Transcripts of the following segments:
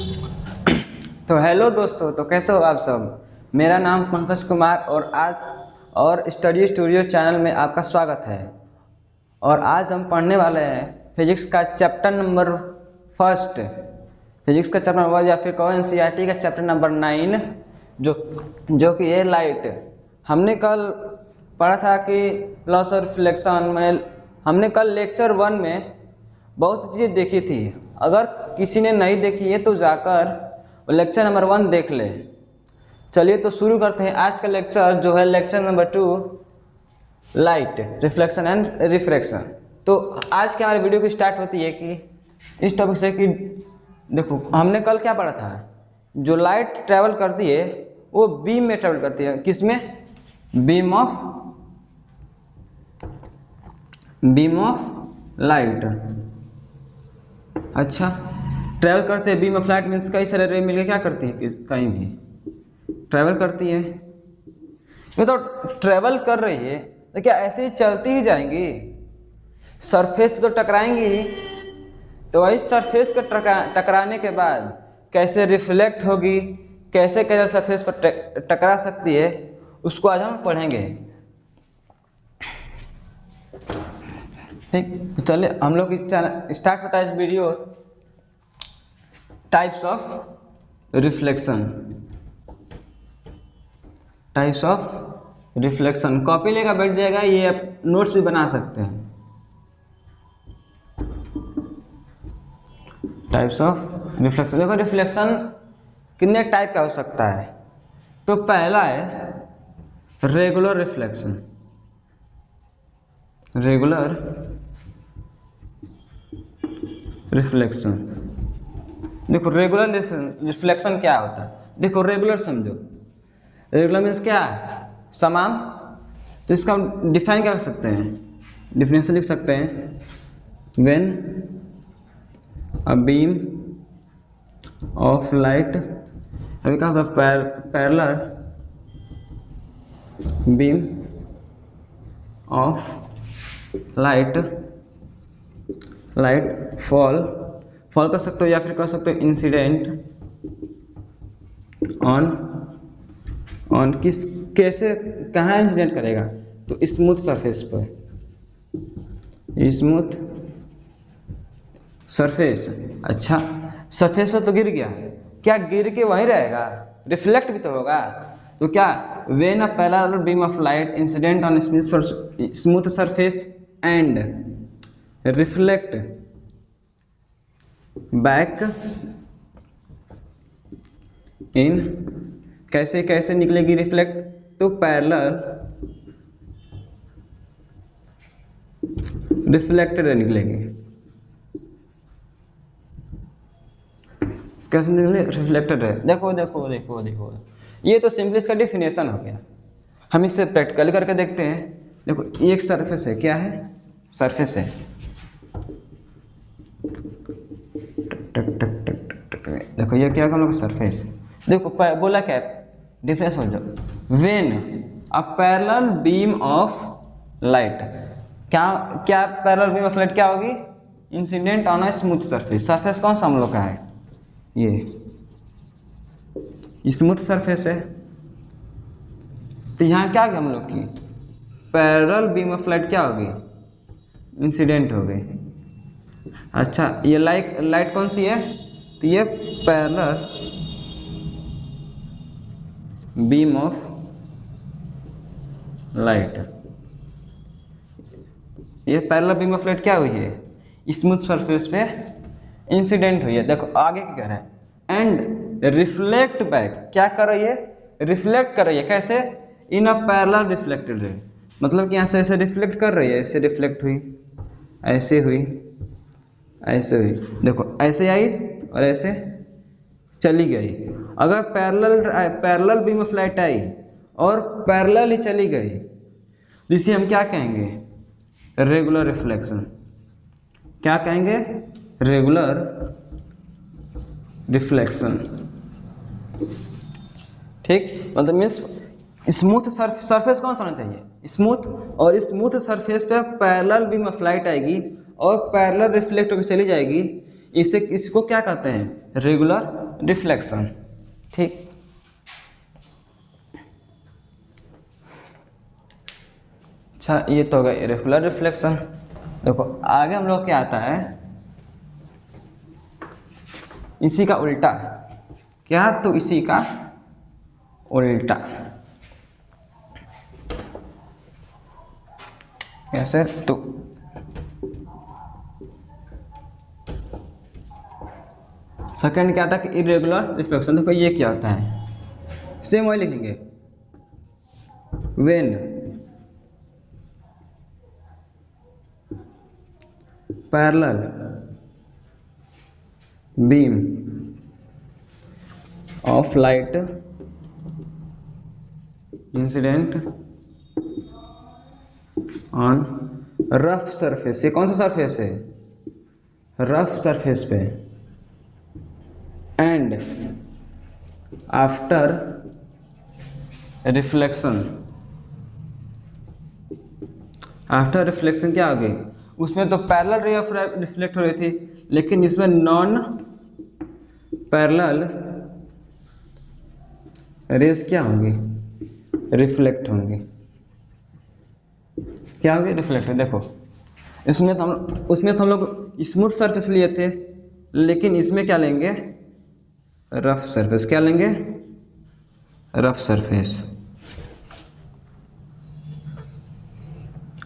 तो हेलो दोस्तों, तो कैसे हो आप सब। मेरा नाम पंकज कुमार और स्टडी स्टूडियो चैनल में आपका स्वागत है। और आज हम पढ़ने वाले हैं फिजिक्स का चैप्टर नंबर फर्स्ट, फिजिक्स का चैप्टर नंबर या फिर कहो एनसीईआरटी का चैप्टर नंबर 9, जो कि ये लाइट। हमने कल पढ़ा था कि लॉस ऑफ रिफ्लेक्शन में हमने कल लेक्चर 1 में बहुत सी चीज़ें देखी थी। अगर किसी ने नहीं देखी है तो जाकर लेक्चर नंबर 1 देख ले। चलिए तो शुरू करते हैं आज का लेक्चर, जो है lecture number 2, light reflection and refraction. तो आज की हमारी वीडियो की स्टार्ट होती है कि इस टॉपिक से कि देखो हमने कल क्या पढ़ा था, जो लाइट ट्रैवल करती है वो बीम में ट्रैवल करती है। किसमें? Beam of light. अच्छा, ट्रैवल करते हैं बीम ऑफ लाइट मीन्स कई सारे रे मिलकर क्या करती है, कहीं भी ट्रैवल करती है। ये तो ट्रैवल कर रही है तो क्या ऐसे ही चलती ही जाएंगी? सरफेस को टकराएंगी, तो इस सरफेस को टकराने के बाद कैसे रिफ्लेक्ट होगी, कैसे कैसे सरफेस पर टकरा सकती है, उसको आज हम पढ़ेंगे। ठीक, तो चलिए हम लोग स्टार्ट होता है इस video. Types of reflection. Types of reflection copy लेकर बैठ जाएगा, ये आप नोट्स भी बना सकते हैं। टाइप्स ऑफ रिफ्लेक्शन, देखो रिफ्लेक्शन कितने टाइप का हो सकता है। तो पहला है रेगुलर रिफ्लेक्शन। रेगुलर रिफ्लेक्शन, देखो रेगुलर रिफ्लेक्शन क्या होता है। देखो रेगुलर समझो, रेगुलर मीन्स क्या है, समान। तो इसका हम डिफाइन क्या कर सकते हैं, डिफिनेशन लिख सकते हैं। When a beam of light, अभी कहा था parallel beam of light fall कर सकते हो या फिर कह सकते हो इंसिडेंट ऑन किस, कैसे, कहाँ इंसिडेंट करेगा, तो स्मूथ सरफेस पर। स्मूथ सरफेस, अच्छा सरफेस पर तो गिर गया, क्या गिर के वहीं रहेगा, रिफ्लेक्ट भी तो होगा। तो क्या, when a parallel beam of light incident on smooth surface and reflect back in, कैसे कैसे निकलेगी रिफ्लेक्ट, तो पैरेलल रिफ्लेक्टेड निकलेगी। कैसे निकले, रिफ्लेक्टेड है। देखो देखो देखो देखो, ये तो सिंपली इसका डिफिनेशन हो गया। हम इसे प्रैक्टिकल करके देखते हैं। देखो एक सरफेस है, क्या है, सरफेस है। देखो ये क्या हम लोग सरफेस, देखो बोला क्या, डिफरेंस हो जाओ। When a parallel beam of light, क्या क्या पैरेलल बीम ऑफ लाइट क्या होगी, incident on a smooth surface. Surface कौन सा हम लोग का है, ये स्मूथ सरफेस है। तो यहाँ क्या होगी हम लोग की, पैरेलल बीम ऑफ लाइट क्या होगी, इंसिडेंट हो गई। अच्छा ये लाइट कौन सी है, तो ये पैरेलल बीम ऑफ लाइट, ये पैरेलल बीम ऑफ लाइट क्या हुई है, स्मूथ सरफेस पे इंसिडेंट हुई है। देखो आगे क्या कह रहा है, एंड रिफ्लेक्ट बैक, क्या कर रही है, रिफ्लेक्ट कर रही है। कैसे, इन अ पैरेलल रिफ्लेक्टेड रे, मतलब कि यहाँ से ऐसे रिफ्लेक्ट कर रही है, ऐसे रिफ्लेक्ट हुई, ऐसे हुई, ऐसे हुई। देखो ऐसे आई और ऐसे चली गई। अगर पैरेलल बीम ऑफ लाइट आई और पैरेलल ही चली गई, जिसे हम क्या कहेंगे, रेगुलर रिफ्लेक्शन। क्या कहेंगे, रेगुलर रिफ्लेक्शन। ठीक, मतलब मीन्स स्मूथ सरफेस कौन सा होना चाहिए, स्मूथ, और स्मूथ सरफेस पे पैरेलल बीम ऑफ लाइट आएगी और पैरेलल रिफ्लेक्ट होकर चली जाएगी। इसको क्या कहते हैं, रेगुलर रिफ्लेक्शन। ठीक, अच्छा ये तो हो गया इरेगुलर रिफ्लेक्शन। देखो आगे हम लोग क्या आता है, इसी का उल्टा। क्या? तो इसी का उल्टा। कैसे? तो सेकंड क्या था कि इरेगुलर रिफ्लेक्शन। देखो ये क्या होता है, सेम वही लिखेंगे, when parallel beam of light incident on rough surface. ये कौन सा सरफेस है? रफ सरफेस पे। And after reflection, after reflection क्या हो गई, उसमें तो पैरेलल रे ऑफ रिफ्लेक्ट हो रही थी, लेकिन इसमें नॉन पैरेलल रेस क्या होंगी, रिफ्लेक्ट होंगी। क्या होगी? रिफ्लेक्ट। देखो उसमें तो हम लोग स्मूथ सरफेस लिए थे, लेकिन इसमें क्या लेंगे, रफ सरफेस। क्या लेंगे? Rough surface.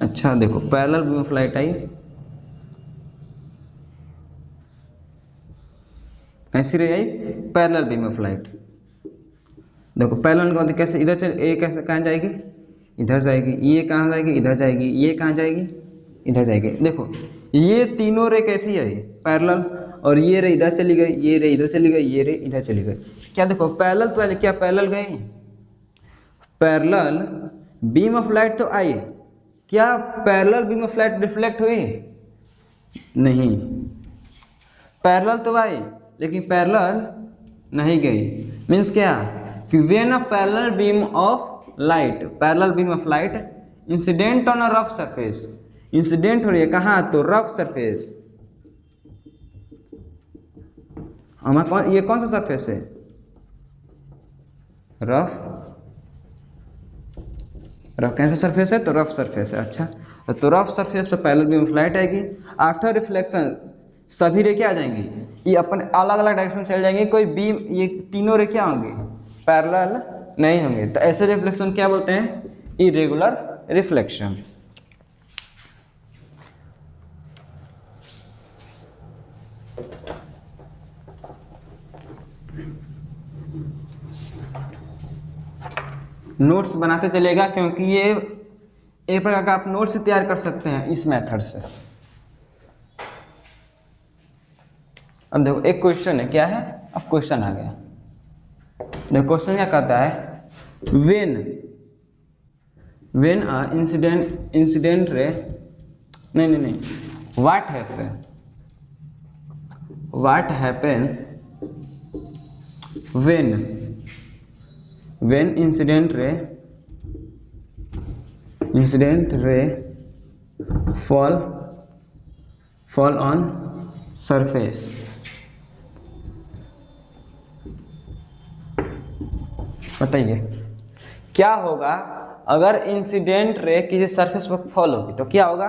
अच्छा देखो पैरेलल बीम ऑफ लाइट आई, कैसी रही आई? Parallel beam of light. देखो पैरेलल का मतलब कैसे, इधर चल, ए कैसे कहाँ जाएगी, इधर जाएगी, ये कहाँ जाएगी, इधर जाएगी, ये कहाँ जाएगी, इधर जाएगी। देखो ये तीनों रे कैसी आई, पैरेलल, और ये रे इधर चली गई, ये रे इधर चली गई, ये रे इधर चली गई। क्या देखो पैरेलल तो आई, क्या पैरेलल गई, पैरेलल बीम ऑफ लाइट तो आई, क्या parallel beam of light reflect हुई? नहीं। पैरेलल तो आई लेकिन पैरेलल नहीं गई। मीन्स क्या कि when a parallel beam of light, parallel beam of light incident on a rough surface, incident हो रही है कहाँ, तो रफ सरफेस। हमारा ये कौन सा सरफेस है, रफ। रफ कैसा सरफेस है, तो रफ सरफेस है। अच्छा तो रफ सरफेस पर पैरेलल बीम ऑफ लाइट आएगी। आफ्टर रिफ्लेक्शन सभी रे क्या आ जाएंगी, ये अपने अलग अलग डायरेक्शन चल जाएंगे, कोई बीम, ये तीनों रे क्या होंगे, पैरेलल नहीं होंगे। तो ऐसे रिफ्लेक्शन क्या बोलते हैं, इरेगुलर रिफ्लेक्शन। नोट्स बनाते चलेगा, क्योंकि ये एक प्रकार का आप नोट्स तैयार कर सकते हैं इस मेथड से। अब देखो एक क्वेश्चन है, क्या है, अब क्वेश्चन आ गया। देखो क्वेश्चन क्या कहता है, व्हेन अ इंसिडेंट रे, नहीं, what happen when incident ray fall on surface, बताइए क्या होगा अगर इंसिडेंट रे किसी सरफेस पर फॉल होगी, तो क्या होगा।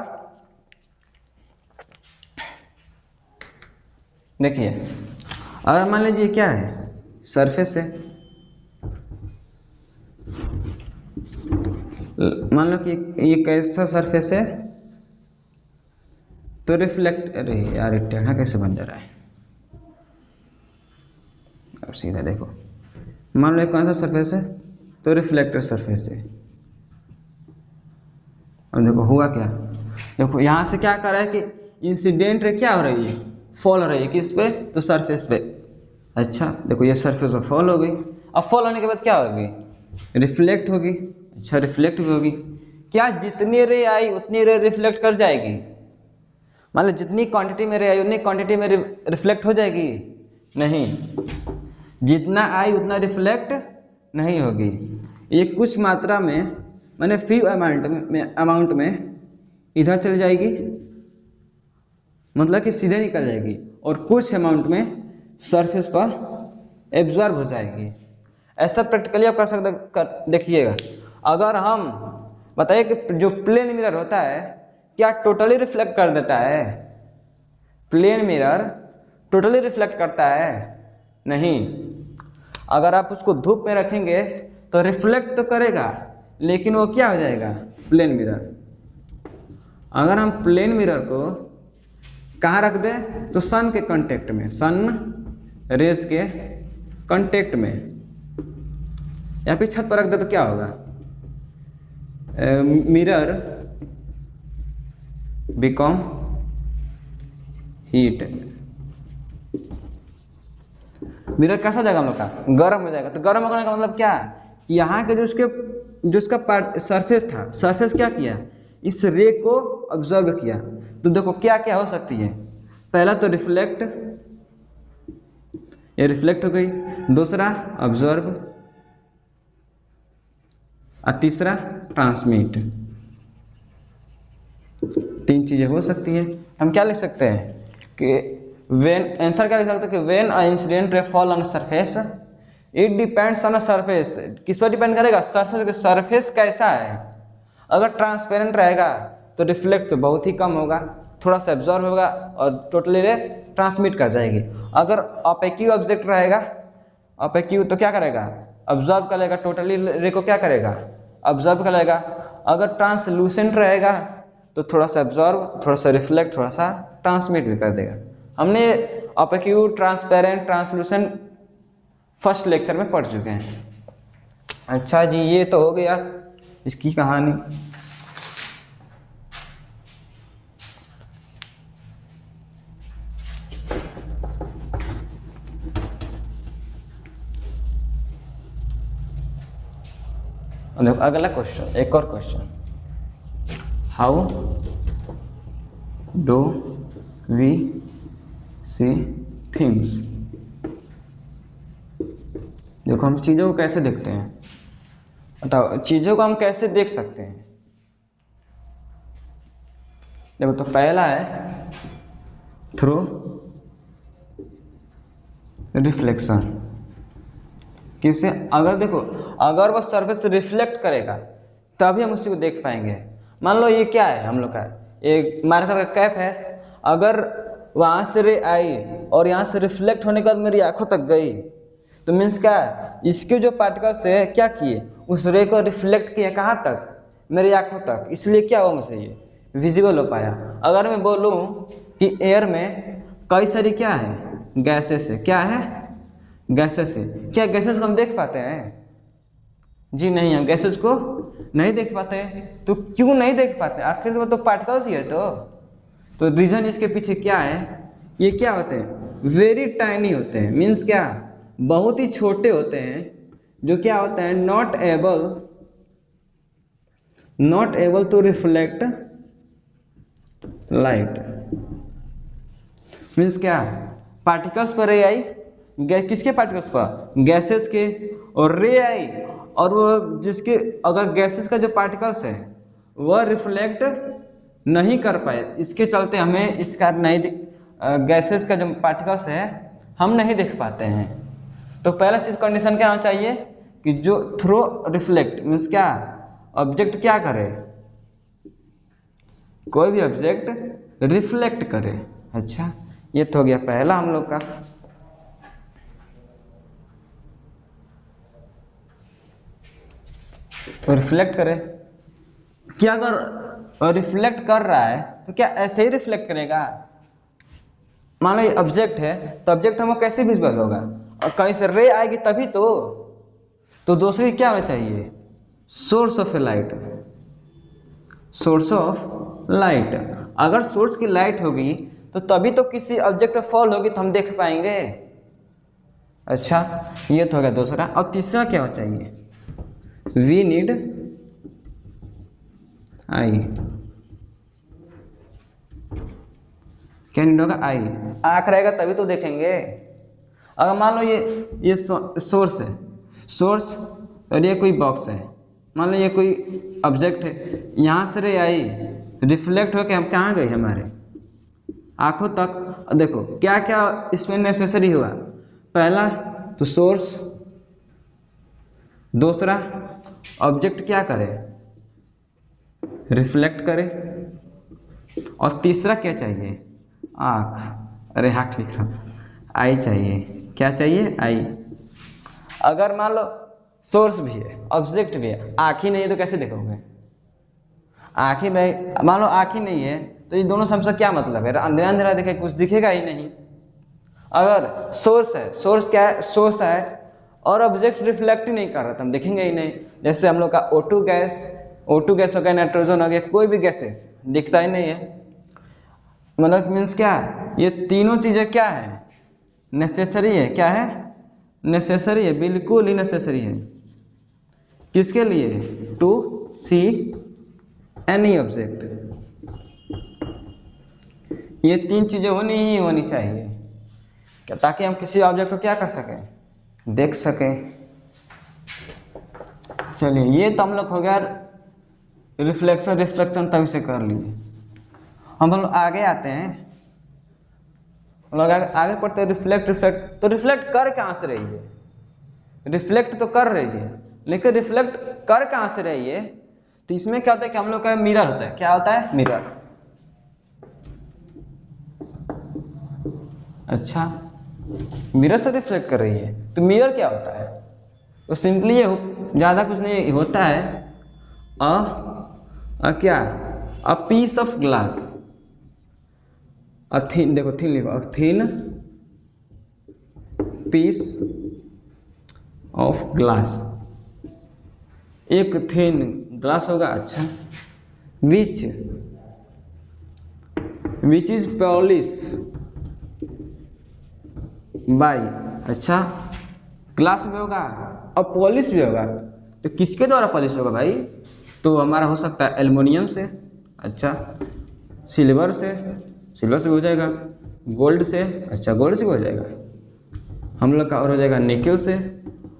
देखिए अगर मान लीजिए क्या है, सरफेस है, मान लो कि ये कैसा सरफेस है, तो रिफ्लेक्ट, अरे यार ये टेढ़ा कैसे बन जा रहा है, अब सीधा देखो, मान लो कौन सा सरफेस है, तो रिफ्लेक्टर सरफेस है। अब देखो हुआ क्या, देखो यहाँ से क्या कर रहा है कि इंसिडेंट रे क्या हो रही है, फॉल हो रही है, किस पे, तो सरफेस पे। अच्छा देखो ये सरफेस पर फॉल हो गई, अब फॉल होने के बाद क्या होगी, रिफ्लेक्ट होगी। अच्छा रिफ्लेक्ट भी होगी, क्या जितनी रे आई उतनी रे रिफ्लेक्ट कर जाएगी, मान लो जितनी क्वांटिटी में रे आई उतनी क्वांटिटी में रिफ्लेक्ट हो जाएगी, नहीं, जितना आई उतना रिफ्लेक्ट नहीं होगी। ये कुछ मात्रा में, माने फ्यू अमाउंट में इधर चली जाएगी, मतलब कि सीधे निकल जाएगी, और कुछ अमाउंट में सरफेस पर एब्जॉर्ब हो जाएगी। ऐसा प्रैक्टिकली आप कर सकते देखिएगा। अगर हम बताइए कि जो प्लेन मिरर होता है क्या टोटली रिफ्लेक्ट कर देता है? प्लेन मिरर टोटली रिफ्लेक्ट करता है? नहीं। अगर आप उसको धूप में रखेंगे तो रिफ्लेक्ट तो करेगा, लेकिन वो क्या हो जाएगा? Plane mirror. अगर हम प्लेन मिरर को कहाँ रख दें तो सन के कांटेक्ट में, सन रेज के कांटेक्ट में, या फिर छत पर रख दे तो क्या होगा? Mirror become heat. मिरर कैसा हो जाएगा हम लोग का? गर्म हो जाएगा। तो गर्म होने का मतलब क्या है कि यहाँ के जो उसका पार्ट सरफेस था, सरफेस क्या किया? इस रे को ऑब्जर्व किया। तो देखो क्या क्या हो सकती है। पहला तो रिफ्लेक्ट, ये रिफ्लेक्ट हो गई। दूसरा ऑब्जर्व, और तीसरा ट्रांसमिट। 3 चीजें हो सकती हैं। हम क्या लिख सकते हैं कि when आंसर क्या लिख सकते हैं कि when a incident ray fall on a surface it depends on a surface। किस पर डिपेंड करेगा? सरफेस। सरफेस कैसा है? अगर ट्रांसपेरेंट रहेगा तो रिफ्लेक्ट तो बहुत ही कम होगा, थोड़ा सा एब्जॉर्ब होगा और टोटली रे ट्रांसमिट कर जाएगी। अगर ऑपेक्यू ऑब्जेक्ट रहेगा, ऑपेक्यू तो क्या करेगा? ऑब्जॉर्ब कर लेगा, टोटली रे को क्या करेगा? ऑब्जॉर्ब कर लेगा। अगर ट्रांसलूसेंट रहेगा तो थोड़ा सा एब्जॉर्ब, थोड़ा सा रिफ्लेक्ट, थोड़ा सा ट्रांसमिट भी कर देगा। हमने ऑपेक्यू, ट्रांसपेरेंट, ट्रांसलूसेंट फर्स्ट लेक्चर में पढ़ चुके हैं। अच्छा जी, ये तो हो गया इसकी कहानी। देखो अगला क्वेश्चन, एक और question. How do we see things? देखो हम चीजों को कैसे देखते हैं, बताओ चीजों को हम कैसे देख सकते हैं? देखो तो पहला है थ्रू रिफ्लेक्शन। किससे? अगर देखो अगर वो सरफेस से रिफ्लेक्ट करेगा तभी हम उसी को देख पाएंगे। मान लो ये क्या है हम लोग का, एक मार्कर का कैप है। अगर वहां से रे आई और यहाँ से रिफ्लेक्ट होने के बाद मेरी आंखों तक गई तो मीन्स क्या है? इसके जो पार्टिकल्स है क्या किए? उस रे को रिफ्लेक्ट किए कहाँ तक? मेरी आंखों तक। इसलिए क्या हुआ मुझे ये विजिबल हो पाया। अगर मैं बोलूं कि एयर में कई सारी क्या है? गैसेस है। क्या है? गैसेस है। क्या गैसेस को हम देख पाते हैं? जी नहीं, हम गैसेस को नहीं देख पाते हैं। तो क्यों नहीं देख पाते? आखिर वो तो पार्टिकल्स ही है। तो रीजन इसके पीछे क्या है? ये क्या होते हैं? वेरी टाइनी होते हैं। मीन्स क्या? बहुत ही छोटे होते हैं, जो क्या होते हैं? Not able to reflect light. Means क्या? पार्टिकल्स पर रे आई, किसके पार्टिकल्स पर? गैसेस के। और रे आई और वो जिसके, अगर गैसेस का जो पार्टिकल्स है वह रिफ्लेक्ट नहीं कर पाए, इसके चलते हमें इसका नहीं गैसेस का जो पार्टिकल्स है हम नहीं देख पाते हैं। तो पहला चीज कंडीशन क्या होना चाहिए कि जो थ्रू रिफ्लेक्ट मीन्स क्या? ऑब्जेक्ट क्या करे? कोई भी ऑब्जेक्ट रिफ्लेक्ट करे। अच्छा, ये तो हो गया पहला हम लोग का। तो रिफ्लेक्ट करे। क्या अगर रिफ्लेक्ट कर रहा है तो क्या ऐसे ही रिफ्लेक्ट करेगा? मान लो ये ऑब्जेक्ट है तो ऑब्जेक्ट हमको कैसे विजिबल होगा? और कहीं से रे आएगी तभी तो दूसरी क्या होना चाहिए? Source of light. Source of light. अगर सोर्स की लाइट होगी तो तभी तो किसी ऑब्जेक्ट पर फॉल होगी तो हम देख पाएंगे। अच्छा, ये तो हो गया दूसरा। और तीसरा क्या होना चाहिए? We need eye. क्या नीड होगा? आई। आँख रहेगा तभी तो देखेंगे। अगर मान लो ये सोर्स है, सोर्स, और ये कोई बॉक्स है। मान लो ये कोई ऑब्जेक्ट है, यहाँ से रे आई रिफ्लेक्ट होकर हम कहाँ गए? हमारे आंखों तक। देखो क्या क्या इसमें नेसेसरी हुआ। पहला तो सोर्स, दूसरा ऑब्जेक्ट क्या करे, रिफ्लेक्ट करे, और तीसरा क्या चाहिए, आँख। अरे आँख लिख रहा, आई चाहिए। क्या चाहिए, आई। अगर मान लो सोर्स भी है ऑब्जेक्ट भी है, आँख ही नहीं है तो कैसे देखोगे, आँख ही नहीं, मान लो आँख ही नहीं है तो ये दोनों से क्या मतलब है, अंधेरा अंधेरा दिखे, कुछ दिखेगा ही नहीं। अगर सोर्स है, सोर्स क्या है, सोर्स है और ऑब्जेक्ट रिफ्लेक्ट ही नहीं कर रहा तो हम देखेंगे ही नहीं। जैसे हम लोग का O2 गैस हो गया, नाइट्रोजन हो गया, कोई भी गैसेस दिखता ही नहीं है। मतलब मीन्स क्या है, ये तीनों चीजें क्या है, नेसेसरी है। क्या है, नेसेसरी है, बिल्कुल ही नेसेसरी है। किसके लिए, टू सी एनी ऑब्जेक्ट। ये तीन चीजें होनी ही होनी चाहिए क्या, ताकि हम किसी ऑब्जेक्ट को क्या कर सकें, देख सकें। चलिए ये तो हम लोग हो गया रिफ्लेक्शन तक से कर लिए। हम लोग आगे आते हैं, हम लोग आगे पढ़ते हैं रिफ्लेक्ट। तो रिफ्लेक्ट कर कहाँ से रही है, रिफ्लेक्ट तो कर रही है लेकिन रिफ्लेक्ट कर कहाँ से रही है। तो इसमें क्या होता है कि हम लोग का मिरर होता है। क्या होता है, मिरर। अच्छा, मिरर से रिफ्लेक्ट कर रही है तो मिरर क्या होता है, तो सिंपली ये ज़्यादा कुछ नहीं होता है, क्या, a piece of glass, thin, देखो थिन लिखो, थिन पीस ऑफ ग्लास, एक थिन ग्लास होगा। अच्छा, विच इज पॉलिश बाय, अच्छा ग्लास भी होगा और पॉलिश भी होगा। तो किसके द्वारा पॉलिश होगा भाई, तो हमारा हो सकता है एल्युमिनियम से, अच्छा सिल्वर से भी हो जाएगा, गोल्ड से, अच्छा गोल्ड से भी हो जाएगा हम लोग का, और हो जाएगा निकल से,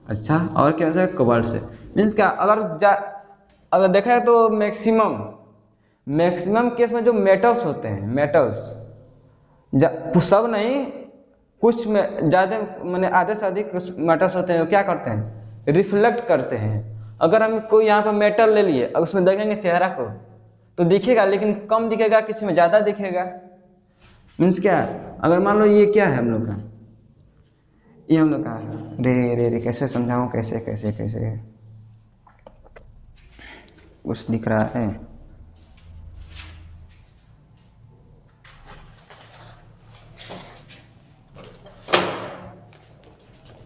अच्छा और क्या हो जाएगा, कोबाल्ट से। मीन्स क्या, अगर देखा है तो मैक्सिमम केस में जो मेटल्स होते हैं, मेटल्स सब नहीं, कुछ में ज़्यादा, मैंने आधे से अधिक मेटल्स होते हैं वो क्या करते हैं, रिफ्लेक्ट करते हैं। अगर हम कोई यहाँ पर मेटल ले लिए और उसमें देखेंगे चेहरा को तो दिखेगा, लेकिन कम दिखेगा, किसी में ज़्यादा दिखेगा। मीन्स क्या, अगर मान लो ये क्या है हम लोग का, ये हम लोग का रे कैसे समझाऊं, कैसे कुछ दिख रहा है,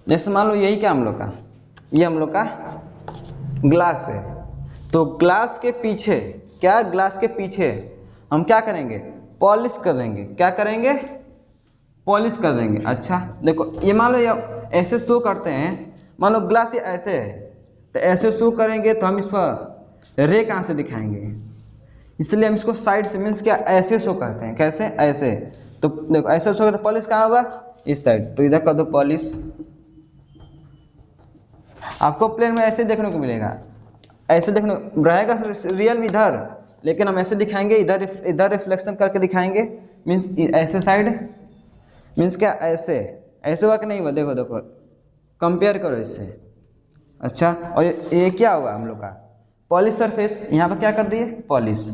जैसे मान लो यही क्या हम लोग का, ये हम लोग का ग्लास है। तो ग्लास के पीछे क्या, ग्लास के पीछे हम क्या करेंगे, पॉलिश कर देंगे। क्या करेंगे, पॉलिश कर देंगे। अच्छा देखो ये मान लो ये ऐसे शो करते हैं, मान लो ग्लास ये ऐसे है तो ऐसे शो करेंगे तो हम इस पर रे कहाँ से दिखाएंगे, इसलिए हम इसको साइड से, मीन्स क्या ऐसे शो करते हैं। कैसे, ऐसे। तो देखो ऐसे शो करते, पॉलिश कहाँ होगा, इस साइड, तो इधर कर दो पॉलिश। आपको प्लेन में ऐसे देखने को मिलेगा, ऐसे देखने रहेगा रियल इधर, लेकिन हम ऐसे दिखाएंगे, इधर रिफ्लेक्शन करके दिखाएंगे, मीन्स ऐसे साइड, मीन्स क्या ऐसे हुआ कि नहीं हुआ, देखो कंपेयर करो इससे। अच्छा, और ये क्या हुआ हम लोग का, पॉलिश सरफेस, यहाँ पर क्या कर दिए, पॉलिश।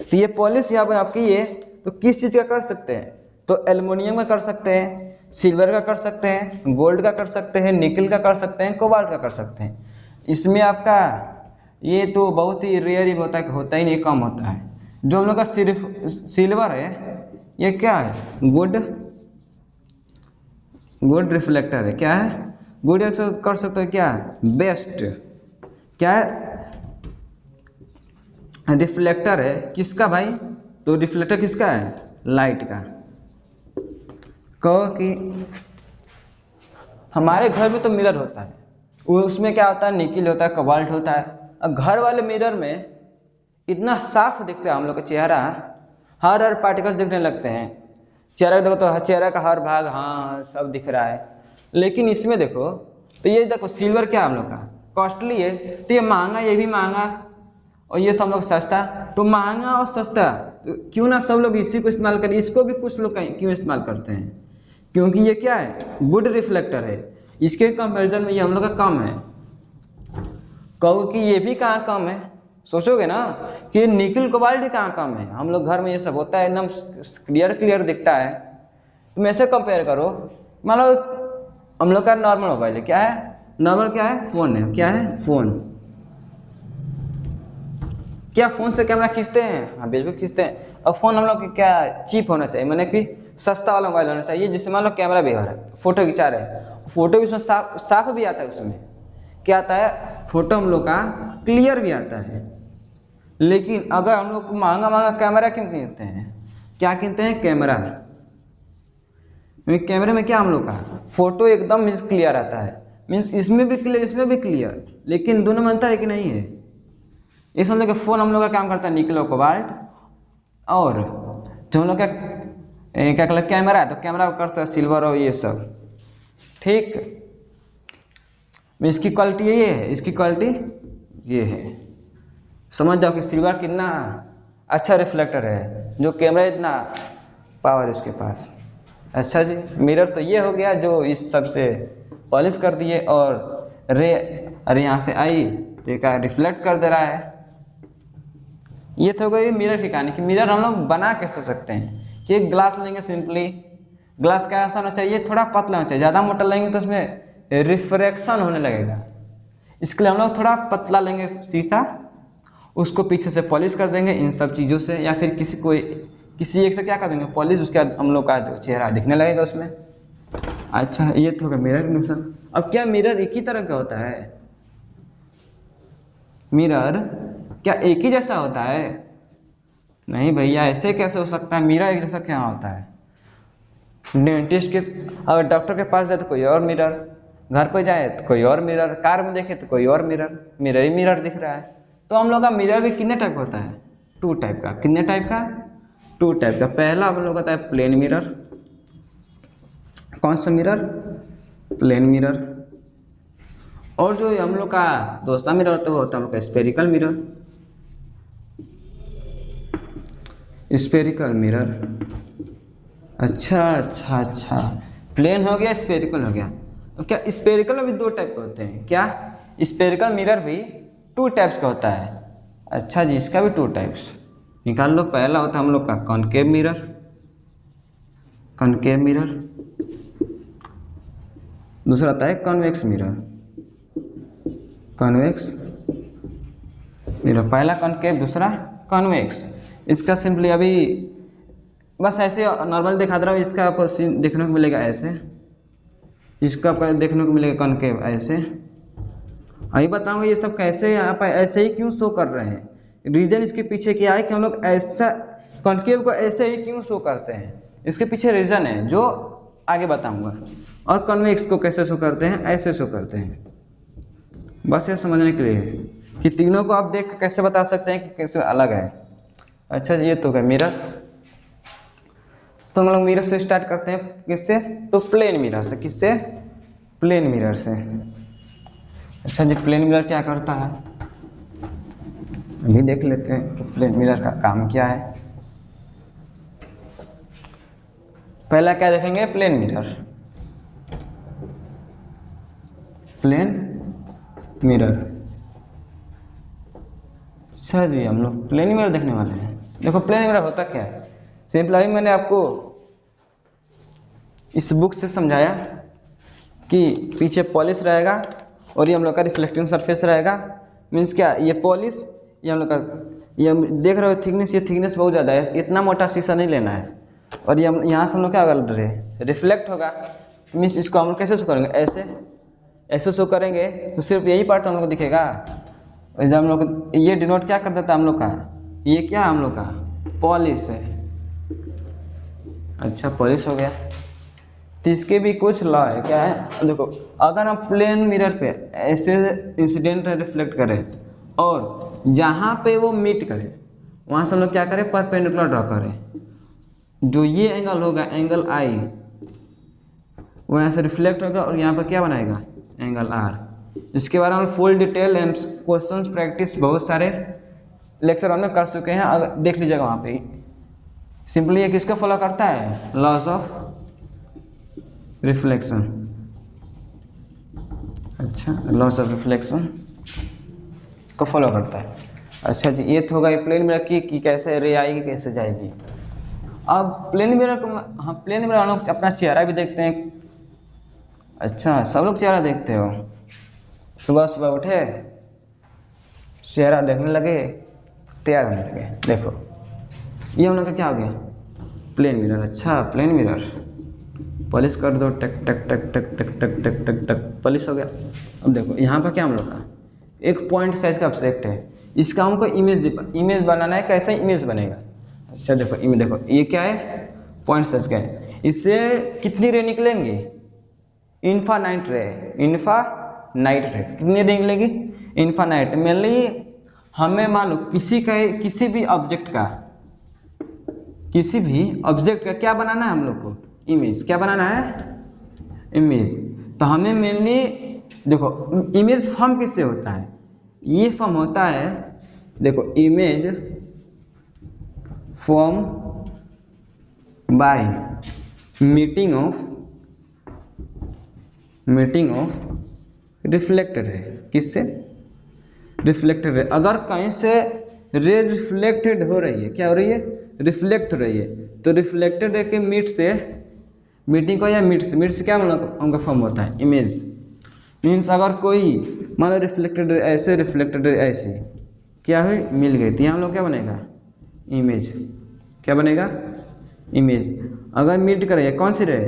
तो ये पॉलिश यहाँ पर आपकी ये, तो किस चीज़ का कर सकते हैं, तो एल्युमिनियम का कर सकते हैं, सिल्वर का कर सकते हैं, गोल्ड का कर सकते हैं, निकल का कर सकते हैं, कोबाल्ट का कर सकते हैं। इसमें आपका ये तो बहुत ही रेयर ही होता है, होता ही नहीं, कम होता है। जो हम लोग का सिर्फ सिल्वर है, ये क्या है, गुड रिफ्लेक्टर है। क्या है, गुड कर सकते हो, क्या बेस्ट, क्या है, रिफ्लेक्टर है। किसका भाई, तो रिफ्लेक्टर किसका है, लाइट का। कहो कि हमारे घर में तो मिरर होता है, उसमें क्या होता है, निकल होता है, कोबाल्ट होता है। अब घर वाले मिरर में इतना साफ दिखता है हम लोग का चेहरा, हर पार्टिकल्स दिखने लगते हैं। चेहरा देखो तो चेहरा का हर भाग, हाँ सब दिख रहा है। लेकिन इसमें देखो तो ये देखो सिल्वर क्या हम लोग का कॉस्टली है, तो ये महंगा, ये भी महंगा, और ये सब लोग सस्ता। तो महंगा और सस्ता, तो क्यों ना सब लोग इसी को इस्तेमाल करें। इसको भी कुछ लोग क्यों इस्तेमाल करते हैं, क्योंकि ये क्या है, गुड रिफ्लेक्टर है। इसके कंपैरिजन में ये हम लोग का कम है। कहो कि ये भी कहाँ कम है, सोचोगे ना कि निकल कोबाल्ट कहाँ कम है। हम लोग घर में ये सब होता है, एकदम क्लियर क्लियर दिखता है। तुम ऐसे कंपेयर करो, मान लो हम लोग का नॉर्मल मोबाइल है, क्या है नॉर्मल, क्या है फोन है, क्या है फोन। क्या फोन से कैमरा खींचते हैं? हाँ बिल्कुल खींचते हैं। और फोन हम लोग क्या चीप होना चाहिए, मैंने कि सस्ता वाला मोबाइल होना चाहिए, जिससे मान लो कैमरा भी हो रहा है, फोटो खिंचा रहे हैं, फोटो भी उसमें साफ भी आता है। उसमें क्या आता है, फोटो हम लोग का क्लियर भी आता है। लेकिन अगर हम लोग महंगा महंगा कैमरा क्यों किनते हैं, क्या किनते हैं, कैमरा। कैमरे में क्या हम लोग का फोटो एकदम मीन्स क्लियर आता है, मीन्स इसमें भी क्लियर इसमें भी क्लियर, लेकिन दोनों में अंतर है कि नहीं है। इस हम लोग का फोन हम लोग का काम करता है निकल कोबाल्ट, और जो हम लोग का क्या कहता है कैमरा है, तो कैमरा करता है सिल्वर और ये सब। ठीक, इसकी क्वालिटी ये है, इसकी क्वालिटी ये है। समझ जाओ कि सिल्वर कितना अच्छा रिफ्लेक्टर है, जो कैमरा इतना पावर इसके पास। अच्छा जी, मिरर तो ये हो गया जो इस सब से पॉलिश कर दिए, और रे अरे यहाँ से आई तो ये क्या रिफ्लेक्ट कर दे रहा है। ये तो हो गई मिरर की कहानी कि मिरर हम लोग बना कैसे सकते हैं। कि एक ग्लास लेंगे, सिंपली ग्लास कैसा होना चाहिए, थोड़ा पतला होना चाहिए। ज़्यादा मोटा लेंगे तो उसमें रिफ्रैक्शन होने लगेगा। इसके लिए हम लोग थोड़ा पतला लेंगे शीशा, उसको पीछे से पॉलिश कर देंगे इन सब चीज़ों से, या फिर किसी एक से क्या कर देंगे पॉलिश, उसके बाद हम लोग का जो चेहरा दिखने लगेगा उसमें। अच्छा, ये तो होगा मिरर नुकसान। अब क्या मिरर एक ही तरह का होता है? मिरर क्या एक ही जैसा होता है? नहीं भैया, ऐसे कैसे हो सकता है, मिरर एक जैसा क्या होता है? डेंटिस्ट के अगर डॉक्टर के पास जाए तो कोई और मिरर, घर पे जाए तो कोई और मिरर, कार में देखे तो कोई और मिरर, मिरर ही मिरर दिख रहा है। तो हम लोग का मिरर भी कितने टाइप का होता है, 2 टाइप का। कितने टाइप का, 2 टाइप का। पहला हम लोग होता है प्लेन मिरर। कौन सा मिरर, प्लेन मिरर। और जो हम लोग का दूसरा मिरर होता है वो होता है हम लोग का स्फेरिकल मिरर। स्फेरिकल मिरर, अच्छा, प्लेन हो गया, स्फेरिकल हो गया। तो क्या स्फेरिकल में भी 2 टाइप के होते हैं क्या? स्फेरिकल मिरर भी 2 टाइप्स का होता है। अच्छा जी, इसका भी 2 टाइप्स निकाल लो। पहला होता है हम लोग का कॉनकेव मिरर, कॉनकेव मिरर। दूसरा होता है कॉन्वेक्स मिरर, कॉन्वेक्स मिरर। पहला कॉनकेव, दूसरा कॉन्वेक्स। इसका सिंपली अभी बस ऐसे नॉर्मल दिखा दे रहा हूँ। इसका आपको सीन देखने को मिलेगा ऐसे, इसका आपको देखने को मिलेगा कॉनकेव ऐसे। अभी बताऊंगा ये सब कैसे यहाँ पर ऐसे ही क्यों शो कर रहे हैं। रीजन इसके पीछे क्या है कि हम लोग ऐसा कॉनकेव को ऐसे ही क्यों शो करते हैं, इसके पीछे रीजन है जो आगे बताऊंगा। और कॉन्वेक्स को कैसे शो करते हैं, ऐसे शो करते हैं। बस ये समझने के लिए है कि तीनों को आप देख के कैसे बता सकते हैं कि कैसे अलग है। अच्छा जी, ये तो है मिरर। तो हम लोग मिरर से स्टार्ट करते हैं, किससे, तो प्लेन मिरर से। किससे, प्लेन मिरर से। अच्छा जी, प्लेन मिरर क्या करता है अभी देख लेते हैं कि प्लेन मिरर का काम क्या है। पहला क्या देखेंगे, प्लेन मिरर। प्लेन मिरर, अच्छा जी, हम लोग प्लेन मिरर देखने वाले हैं। देखो प्लेन मिरर होता क्या है, सिंपल अभी मैंने आपको इस बुक से समझाया कि पीछे पॉलिश रहेगा और ये हम लोग का रिफ्लेक्टिंग सरफेस रहेगा। मीन्स क्या, ये पॉलिश, ये हम लोग का, ये हम देख रहे हो थिकनेस, ये थिकनेस बहुत ज़्यादा है, इतना मोटा शीशा नहीं लेना है। और ये हम यहाँ से हम लोग क्या होगा, रिफ्लेक्ट होगा। मीन्स इसको हम लोग कैसे शो करेंगे, ऐसे शो करेंगे तो सिर्फ यही पार्ट हम लोग को दिखेगा। और हम लोग ये डिनोट क्या कर देता है हम लोग का, ये क्या हम लोग का पॉलिश है। अच्छा, पॉलिश हो गया। तो इसके भी कुछ लॉ है, क्या है, देखो अगर हम प्लेन मिरर पे ऐसे इंसिडेंट रिफ्लेक्ट करें और जहाँ पे वो मीट करे वहाँ से हम लोग क्या करें, परपेंडिकुलर ड्रॉ करें। जो ये एंगल होगा, एंगल आई, वो यहाँ से रिफ्लेक्ट होगा और यहाँ पर क्या बनाएगा, एंगल आर। इसके बारे में फुल डिटेल क्वेश्चंस प्रैक्टिस बहुत सारे लेक्चर हमने कर चुके हैं, अगर देख लीजिएगा वहाँ पे। सिंपली ये किसका फॉलो करता है, लॉस ऑफ रिफ्लेक्शन। अच्छा, लॉस ऑफ रिफ्लेक्शन को फॉलो करता है। अच्छा जी, ये तो होगा प्लेन मिरर की कैसे रे आएगी कैसे जाएगी। अब प्लेन मिरर को हम प्लेन मिरर हम लोग अपना चेहरा भी देखते हैं। अच्छा, सब लोग चेहरा देखते हो, सुबह सुबह उठे चेहरा देखने लगे, तैयार होने लगे। देखो ये हम लोग का क्या हो गया, प्लेन मिरर। अच्छा, प्लेन मिरर पॉलिश कर दो, टक टक टक टक टक टक टक टक टक, पॉलिश हो गया। अब देखो यहाँ पर क्या हम लोग का एक पॉइंट साइज का ऑब्जेक्ट है, इसका हमको इमेज बनाना है। कैसा इमेज बनेगा? अच्छा देखो इमेज, देखो ये क्या है, पॉइंट साइज का है। इससे कितनी रे निकलेंगी? इन्फानाइट रे, इन्फानाइट रे। कितनी रे निकलेगी? इन्फानाइट। मेनली हमें मान लो किसी भी ऑब्जेक्ट का क्या बनाना है हम लोग को? इमेज। क्या बनाना है? इमेज। तो हमें मेनली देखो इमेज फॉर्म किससे होता है? ये फॉर्म होता है, देखो image form bye meeting of reflected ray. किससे? Reflected ray. अगर कहीं से रे रिफ्लेक्टेड हो रही है, क्या हो रही है? रिफ्लेक्ट हो रही है, तो रिफ्लेक्टेड रे के मीटिंग को या मीट से क्या उनका फॉर्म होता है? इमेज। मीन्स अगर कोई मान लो रिफ्लेक्टेड ऐसे क्या हुई, मिल गई, तो यहाँ हम लोग क्या बनेगा? इमेज। क्या बनेगा? इमेज। अगर मीट करेगा कौन सी रे?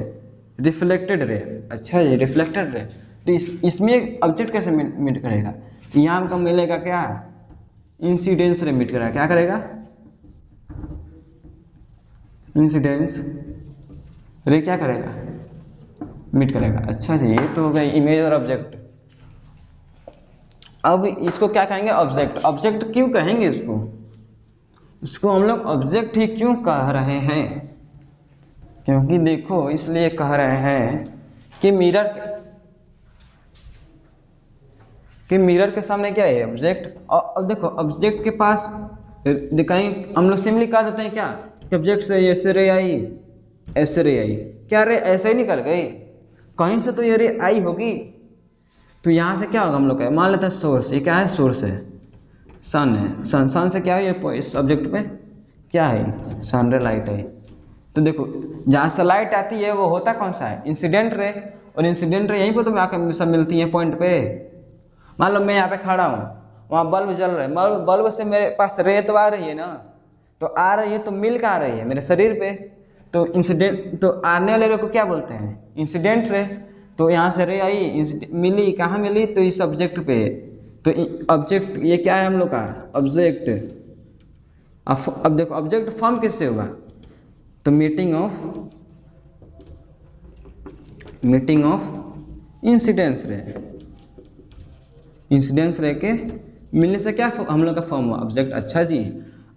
Reflected ray. अच्छा ये रिफ्लेक्टेड रे, तो इसमें ऑब्जेक्ट कैसे मीट करेगा? यहाँ हमको मिलेगा क्या? इंसिडेंस रे मीट करेगा। क्या करेगा? इंसिडेंस रे क्या करेगा? मीट करेगा। अच्छा जी, ये तो हो गई इमेज और ऑब्जेक्ट। अब इसको क्या कहेंगे? ऑब्जेक्ट। ऑब्जेक्ट क्यों कहेंगे इसको हम लोग ऑब्जेक्ट ही क्यों कह रहे हैं? क्योंकि देखो इसलिए कह रहे हैं कि मिरर के सामने क्या है? ऑब्जेक्ट। और देखो ऑब्जेक्ट के पास कहीं हम लोग सिंपली कह देते हैं क्या, ऑब्जेक्ट से ऐसे रे आई, ऐसे रे आई। क्या रे ऐसे ही निकल गई? कहीं से तो ये रे आई होगी। तो यहाँ से क्या होगा हम लोग का, मान लेते हैं सोर्स। ये क्या है? सोर्स है, सन है। सन से क्या है? ये इस ऑब्जेक्ट पे क्या है? सन रे, लाइट है। तो देखो जहाँ से लाइट आती है वो होता कौन सा है? Incident ray. और इंसिडेंट रे यहीं पर तो आकर सब मिलती है पॉइंट पे। मान लो मैं यहाँ पे खड़ा हूँ, वहाँ बल्ब जल रहा है, बल्ब से मेरे पास रे तो आ रही है ना, तो आ रही है तो मिल कहाँ रही है? मेरे शरीर पे। तो इंसिडेंट, तो आने वाले रे को क्या बोलते हैं? Incident ray. तो यहाँ से रे आई, मिली कहाँ मिली? तो इस ऑब्जेक्ट पे। तो ऑब्जेक्ट ये क्या है हम लोग का? ऑब्जेक्ट। अब देखो ऑब्जेक्ट फॉर्म किससे होगा? तो मीटिंग ऑफ इंसिडेंस रे के मिलने से क्या हम लोग का फॉर्म हुआ? ऑब्जेक्ट। अच्छा जी,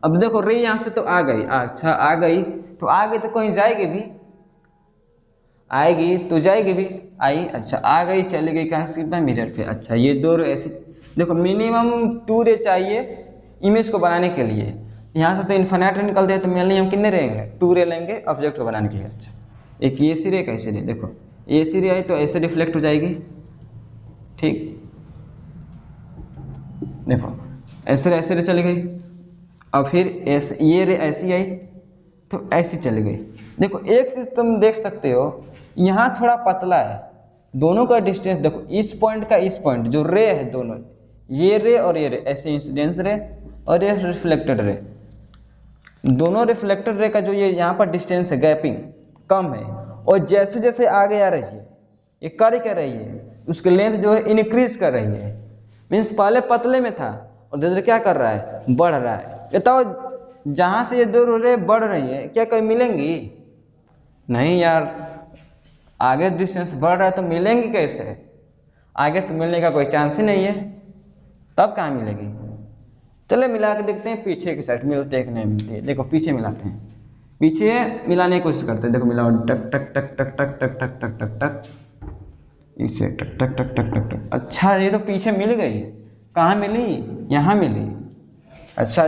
अब देखो रे यहाँ से तो आ गई। अच्छा आ गई तो कहीं जाएगी भी, आएगी तो जाएगी भी, आई। अच्छा आ गई चली गई कहाँ से? मिरर पे। अच्छा ये दो रे ऐसे, देखो मिनिमम 2 रे चाहिए इमेज को बनाने के लिए। यहाँ से तो इन्फिनिट रे निकलते हैं, तो मेनली हम कितने रहेंगे? 2 रे लेंगे ऑब्जेक्ट को बनाने के लिए। अच्छा एक ये सी रे एक ऐसी रे। देखो ये सी रे आई तो ऐसे रिफ्लेक्ट हो जाएगी, ठीक। देखो ऐसे रे चली गई, और फिर ऐसे ये रे ऐसी आई तो ऐसी चली गई। देखो एक चीज तुम देख सकते हो, यहाँ थोड़ा पतला है, दोनों का डिस्टेंस देखो, इस पॉइंट का इस पॉइंट जो रे है, दोनों ये रे और ये रे ऐसे इंसिडेंस रे और ये रिफ्लेक्टेड रे, दोनों रिफ्लेक्टेड रे का जो ये यहाँ पर डिस्टेंस है, गैपिंग कम है। और जैसे जैसे आगे आ रही है ये क्या रही है? उसकी लेंथ जो है इनक्रीज कर रही है। मीन्स पहले पतले में था और धीरे धीरे क्या कर रहा है? बढ़ रहा है। बताओ जहां से ये दो रे बढ़ रही है क्या कहीं मिलेंगी? नहीं यार, आगे डिस्टेंस बढ़ रहा है तो मिलेंगी कैसे? आगे तो मिलने का कोई चांस ही नहीं है, तब कहाँ मिलेगी? चले मिला के देखते हैं पीछे की साइड मिलते हैं कि नहीं मिलते हैं। देखो पीछे मिलाते हैं, पीछे मिलाने की कोशिश करते हैं। देखो मिलाओ, टक टक टक टक टक टक टक टक टक टक, इसे टक टक टक टक टक टक। अच्छा ये तो पीछे मिल गई, कहाँ मिली? यहाँ मिली। अच्छा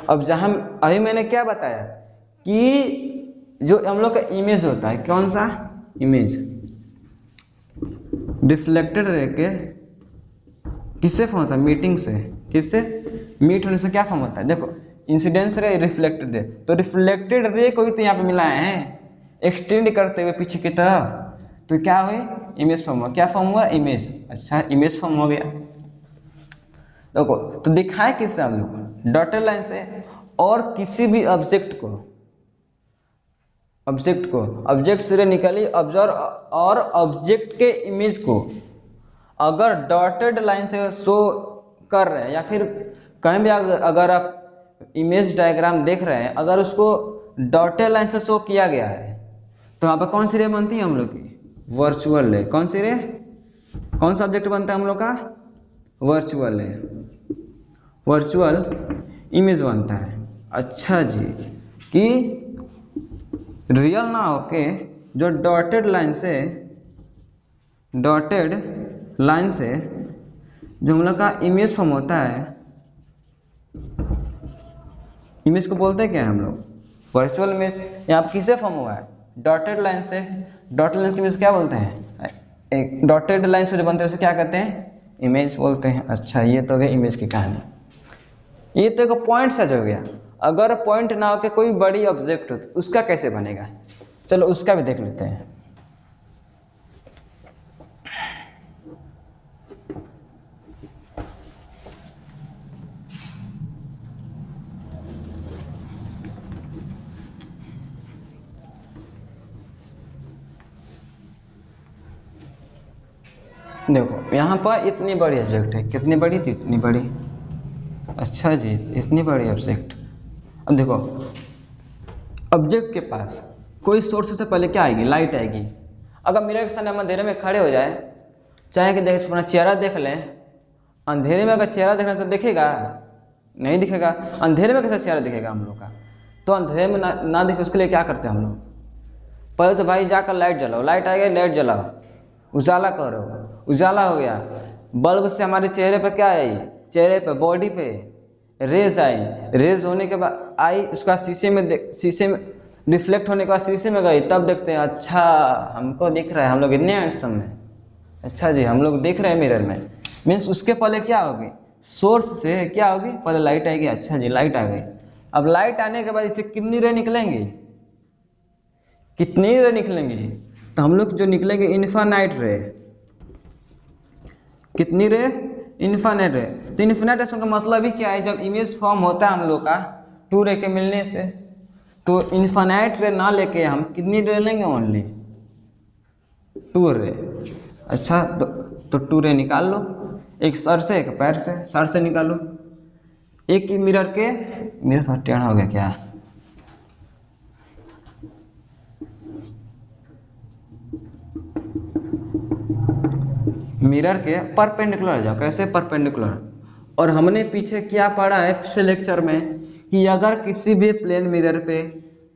अब जहाँ अभी मैंने क्या बताया कि जो हम लोग का इमेज होता है, कौन सा इमेज? रिफ्लेक्टेड रे के किससे फॉर्म होता है? मीटिंग से। किससे? मीट होने से क्या फॉर्म होता है? देखो, इंसिडेंस रे, रिफ्लेक्टेड रे, तो रिफ्लेक्टेड रे को भी तो यहाँ पे मिलाए हैं एक्सटेंड करते हुए पीछे की तरफ, तो क्या हुई? इमेज फॉर्म हुआ। क्या फॉर्म हुआ? इमेज। अच्छा, इमेज फॉर्म हो गया। देखो, तो दिखाए किससे हम लोग? डॉटेड लाइन से। और किसी भी ऑब्जेक्ट को ऑब्जेक्ट से निकली ऑब्जर्व और ऑब्जेक्ट के इमेज को अगर डॉटेड लाइन से शो कर रहे हैं, या फिर कहीं भी अगर आप इमेज डायग्राम देख रहे हैं, अगर उसको डॉटेड लाइन से शो किया गया है, तो यहाँ पर कौन सी रे बनती है हम लोग की? वर्चुअल रे। कौन सी रे? कौन सा ऑब्जेक्ट बनता है हम लोग का? वर्चुअल रे, वर्चुअल इमेज बनता है। अच्छा जी, कि रियल ना होके जो डॉटेड लाइन से जो हम लोग का इमेज फॉर्म होता है, इमेज को बोलते हैं क्या हम लोग? Virtual image. यहाँ पर किससे फॉर्म हुआ है? डॉटेड लाइन से। डॉटेड लाइन की इमेज क्या बोलते हैं? एक डॉटेड लाइन से जो बनते हैं उसे क्या कहते हैं? इमेज बोलते हैं। अच्छा, ये तो हो गया इमेज की कहानी। ये तो एक पॉइंट सच हो गया। अगर पॉइंट ना होकर कोई बड़ी ऑब्जेक्ट हो तो उसका कैसे बनेगा? चलो उसका भी देख लेते हैं। देखो, यहाँ पर इतनी बड़ी ऑब्जेक्ट है। कितनी बड़ी थी? इतनी बड़ी। अच्छा जी, इतनी बड़ी ऑब्जेक्ट। अब देखो, ऑब्जेक्ट के पास कोई सोर्स से पहले क्या आएगी? लाइट आएगी। अगर मिरर के सामने हम अंधेरे में खड़े हो जाए, चाहे कि देख अपना चेहरा देख लें, अंधेरे में अगर चेहरा देखना तो दिखेगा? नहीं दिखेगा। अंधेरे में कैसा चेहरा दिखेगा हम लोग का? तो अंधेरे में ना दिखे उसके लिए क्या करते हैं हम लोग? पहले तो भाई जाकर लाइट जलाओ। लाइट आ गई, लाइट जलाओ, उजाला करो। उजाला हो गया, बल्ब से हमारे चेहरे पर क्या आई? चेहरे पे, बॉडी पे रेज आई। रेज होने के बाद आई, उसका शीशे में रिफ्लेक्ट होने के बाद शीशे में गई, तब देखते हैं अच्छा हमको दिख रहा है, हम लोग इतने हैंडसम हैं। अच्छा जी, हम लोग देख रहे हैं मिरर में। मीन्स उसके पहले क्या होगी? सोर्स से क्या होगी? पहले लाइट आएगी। अच्छा जी, लाइट आ गई। अब लाइट आने के बाद इसे कितनी रे निकलेंगी? कितनी रे निकलेंगी? तो हम लोग जो निकलेंगे इन्फिनाइट रे। कितनी रे? इन्फिनाइट रे। तो इन्फिनाइट रे का मतलब ही क्या है? जब इमेज फॉर्म होता है हम लोग का टू रे के मिलने से, तो इन्फिनाइट रे ना लेके हम कितनी रे लेंगे? ओनली टू रे। अच्छा, तो टू रे निकाल लो, एक सर से एक पैर से। सर से निकालो, एक मिरर के, मिरर थोड़ा टेढ़ा हो गया क्या? मिरर के परपेंडिकुलर जाओ। कैसे परपेंडिकुलर? और हमने पीछे क्या पढ़ा है पिछले लेक्चर में कि अगर किसी भी प्लेन मिरर पे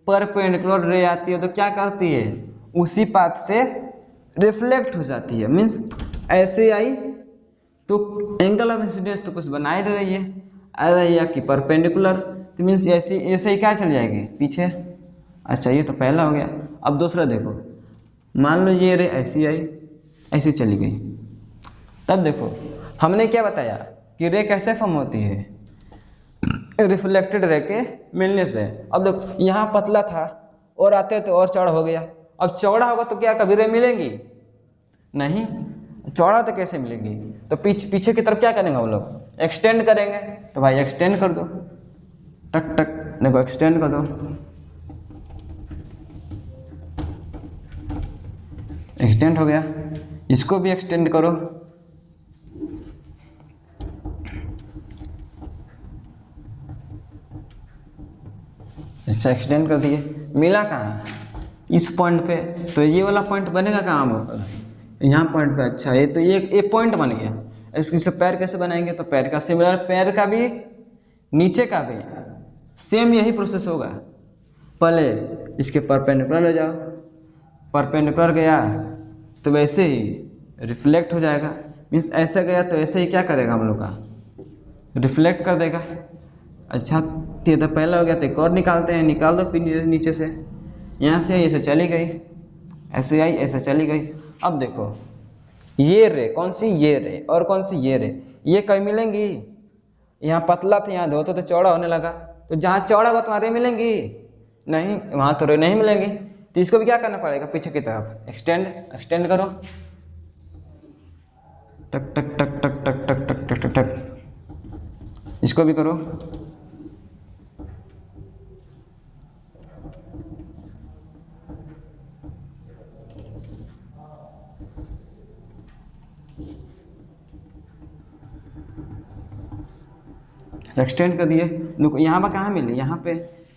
परपेंडिकुलर रे आती है तो क्या करती है? उसी पाथ से रिफ्लेक्ट हो जाती है। मीन्स ऐसे आई तो एंगल ऑफ इंसिडेंस तो कुछ बना ही रही है, आ रही है कि परपेंडिकुलर, तो मीन्स ऐसे ही क्या चल जाएगी पीछे। अच्छा, ये तो पहला हो गया। अब दूसरा देखो, मान लो ये रे ऐसी आई, ऐसी चली गई। तब देखो, हमने क्या बताया कि रे कैसे फॉर्म होती है? रिफ्लेक्टेड रे के मिलने से। अब देखो, यहाँ पतला था और आते तो और चौड़ा हो गया। अब चौड़ा होगा तो क्या कभी रे मिलेंगी? नहीं। चौड़ा तो कैसे मिलेगी? तो पीछे की तरफ क्या करेंगे हम लोग? एक्सटेंड करेंगे। तो भाई एक्सटेंड कर दो, टक टक। देखो, एक्सटेंड कर दो, एक्सटेंड हो गया। इसको भी एक्सटेंड करो। अच्छा, एक्सटेंड कर दिए। मिला कहाँ? इस पॉइंट पे। तो ये वाला पॉइंट बनेगा कहाँ पर? यहाँ पॉइंट पे। अच्छा, ये तो ये पॉइंट बन गया। इसके पैर कैसे बनाएंगे? तो पैर का सिमिलर, पैर का भी, नीचे का भी सेम यही प्रोसेस होगा। पहले इसके परपेंडिकुलर हो जाओ, परपेंडिकुलर गया तो वैसे ही रिफ्लेक्ट हो जाएगा। मीन्स ऐसे गया तो ऐसे ही क्या करेगा हम लोग का? रिफ्लेक्ट कर देगा। अच्छा, तो पहला हो गया, तो एक और निकालते हैं। निकाल दो फिर नीचे से। यहाँ से ऐसे चली गई, ऐसे आई, ऐसे चली गई। अब देखो, ये रे कौन सी? ये रे। और कौन सी? ये रे। ये कहीं मिलेंगी? यहाँ पतला था, यहाँ धोते तो चौड़ा होने लगा, तो जहाँ चौड़ा होगा तुम्हारे मिलेंगी नहीं, वहाँ तो रे नहीं मिलेंगी। तो इसको भी क्या करना पड़ेगा, पीछे की तरफ एक्सटेंड करो, टक टक टक टक टक टक टक टक टक टक, इसको भी करो। एक्सटेंड कर दिए। देखो यहाँ पर कहाँ मिले, यहाँ पे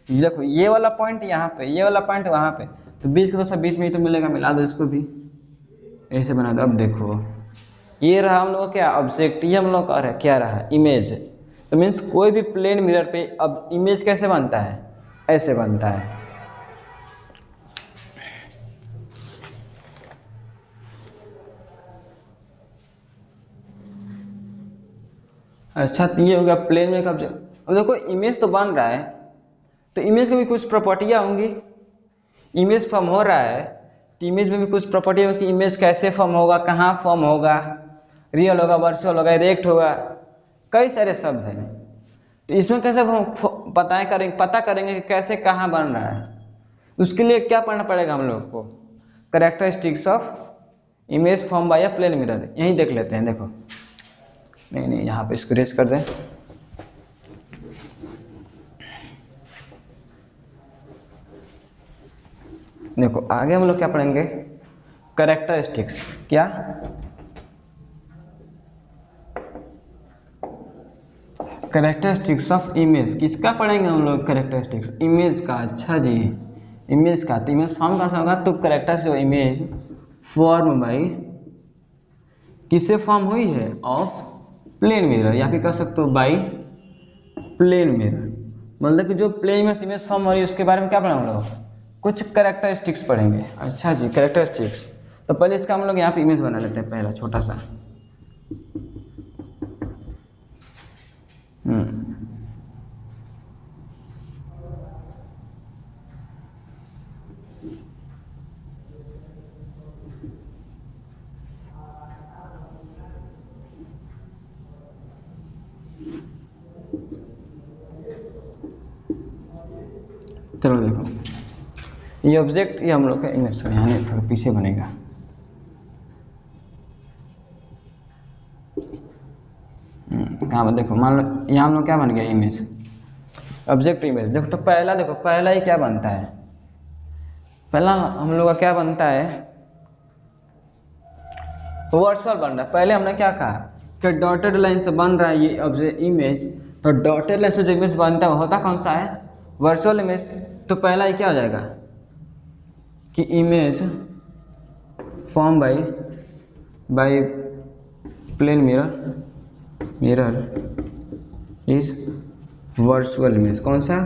देखो ये वाला पॉइंट यहाँ पे, ये वाला पॉइंट वहाँ पे, तो बीच का तो सब बीच में ही तो मिलेगा, मिला दो इसको भी, ऐसे बना दो। अब देखो ये रहा हम लोग क्या ऑब्जेक्ट, ये हम लोग का क्या रहा इमेज। तो मीन्स कोई भी प्लेन मिरर पे अब इमेज कैसे बनता है, ऐसे बनता है। अच्छा तो ये हो गया प्लेन में कब। अब देखो इमेज तो बन रहा है, तो इमेज की भी कुछ प्रॉपर्टियाँ होंगी। इमेज फॉर्म हो रहा है तो इमेज में भी कुछ प्रॉपर्टी होगी कि इमेज कैसे फॉर्म होगा, कहाँ फॉर्म होगा, रियल होगा, वर्चुअल होगा, इरेक्ट होगा, कई सारे शब्द हैं। तो इसमें कैसे पता करेंगे कि कैसे कहाँ बन रहा है। उसके लिए क्या पढ़ना पड़ेगा हम लोग को, characteristics of image form by a plane mirror. यहीं देख लेते हैं। देखो नहीं यहाँ पे इसको रेज कर दें। देखो आगे हम लोग क्या पढ़ेंगे, कैरेक्टरिस्टिक्स। क्या कैरेक्टरिस्टिक्स ऑफ इमेज, किसका पढ़ेंगे हम लोग, कैरेक्टरिस्टिक्स इमेज का। अच्छा जी इमेज का, तो इमेज फॉर्म कैसा होगा, तो characteristics of image form by, किससे फॉर्म हुई है, ऑफ प्लेन मिरर, या फिर कह सकते हो बाई प्लेन मिरर। मतलब कि जो प्लेन में इमेज फॉर्म हो रही है उसके बारे में क्या पढ़ेंगे हम लोग, कुछ कैरेक्टरिस्टिक्स पढ़ेंगे। अच्छा जी कैरेक्टरिस्टिक्स, तो पहले इसका हम लोग यहाँ पे इमेज बना लेते हैं, पहला छोटा सा। चलो देखो ये ऑब्जेक्ट, ये हम लोग का इमेज, यहाँ नहीं थोड़ा पीछे बनेगा। हाँ देखो मान लो यहाँ हम लोग क्या बन गया, इमेज, ऑब्जेक्ट इमेज। देखो तो पहला, देखो पहला ही क्या बनता है, पहला हम लोग का क्या बनता है, वर्चुअल बन रहा है। पहले हमने क्या कहा कि डॉटेड लाइन से बन रहा है ये ऑब्जेक्ट इमेज, तो डॉटेड लाइन से जो इमेज बनता है वो होता कौन सा है, वर्चुअल इमेज। तो पहला ही क्या हो जाएगा कि image form by plane mirror is virtual image. कौन सा,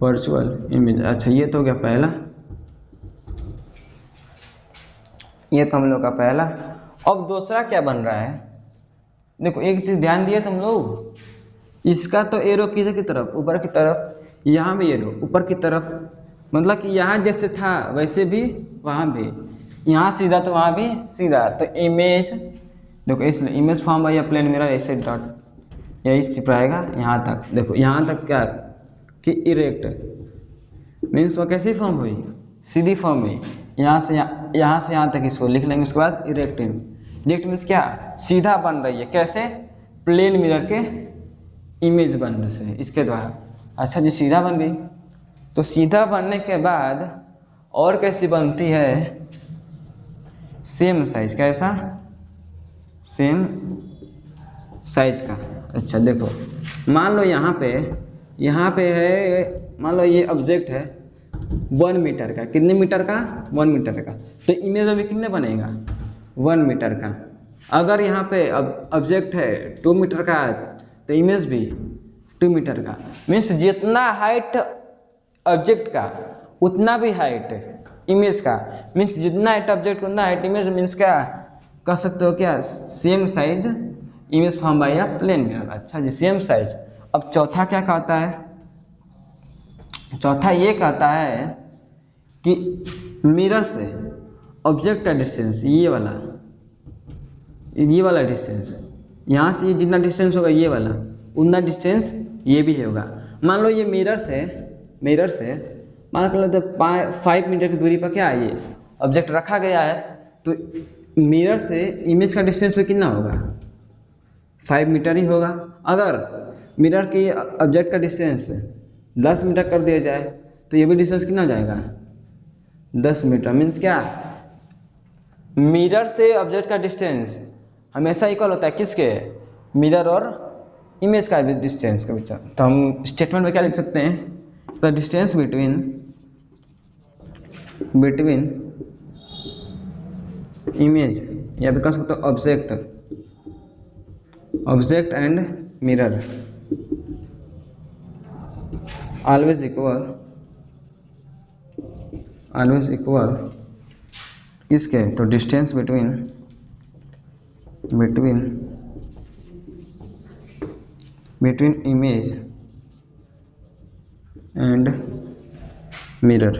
वर्चुअल इमेज। अच्छा ये तो हो गया पहला, ये तो हम लोग का पहला। अब दूसरा क्या बन रहा है, देखो एक चीज ध्यान दिए तुम लोग, इसका तो एरो किधर की तरफ, ऊपर की तरफ, यहाँ भी एरो ऊपर की तरफ, मतलब कि यहाँ जैसे था वैसे भी वहाँ भी, यहाँ सीधा तो वहाँ भी सीधा। तो इमेज देखो इसलिए image form by plane mirror ऐसे डॉट यही चिपकाएगा यहाँ तक। देखो यहाँ तक क्या कि इरेक्ट मीन्स वो कैसी फॉर्म हुई, सीधी फॉर्म हुई। यहाँ से यहाँ तक इसको लिख लेंगे। उसके बाद इरेक्ट मीन्स क्या, सीधा बन रही है। कैसे, प्लेन मिरर के इमेज बनने से, इसके द्वारा। अच्छा जी सीधा बन गई, तो सीधा बनने के बाद और कैसी बनती है, सेम साइज। कैसा, सेम साइज का। अच्छा देखो मान लो यहाँ पे है, मान लो ये ऑब्जेक्ट है 1 मीटर का, कितने मीटर का, 1 मीटर का। तो इमेज अभी कितने बनेगा, 1 मीटर का। अगर यहाँ पे ऑब्जेक्ट है 2 मीटर का तो इमेज भी 2 मीटर का। मीन्स जितना हाइट ऑब्जेक्ट का उतना भी हाइट इमेज का। मीन्स जितना हाइट ऑब्जेक्ट उतना हाइट इमेज। मीन्स क्या कह सकते हो, क्या same size image form by a plane mirror. अच्छा जी सेम साइज। अब चौथा क्या कहता है, चौथा ये कहता है कि मिरर से ऑब्जेक्ट का डिस्टेंस, ये वाला डिस्टेंस यहाँ से ये जितना डिस्टेंस होगा ये वाला, उतना डिस्टेंस ये भी होगा। मान लो ये मिरर से मान लो जब 5 मीटर की दूरी पर क्या है ये ऑब्जेक्ट रखा गया है, तो मिरर से इमेज का डिस्टेंस कितना होगा, 5 मीटर ही होगा। अगर मिरर की ऑब्जेक्ट का डिस्टेंस 10 मीटर कर दिया जाए तो ये भी डिस्टेंस कितना हो जाएगा, 10 मीटर। मीन्स क्या, मिरर से ऑब्जेक्ट का डिस्टेंस हमेशा इक्वल होता है किसके, मिरर और इमेज का डिस्टेंस के बीच। तो हम स्टेटमेंट में क्या लिख सकते हैं, द डिस्टेंस बिटवीन इमेज या फिर कह सकते हो object and mirror always equal किसके, तो distance between image and mirror.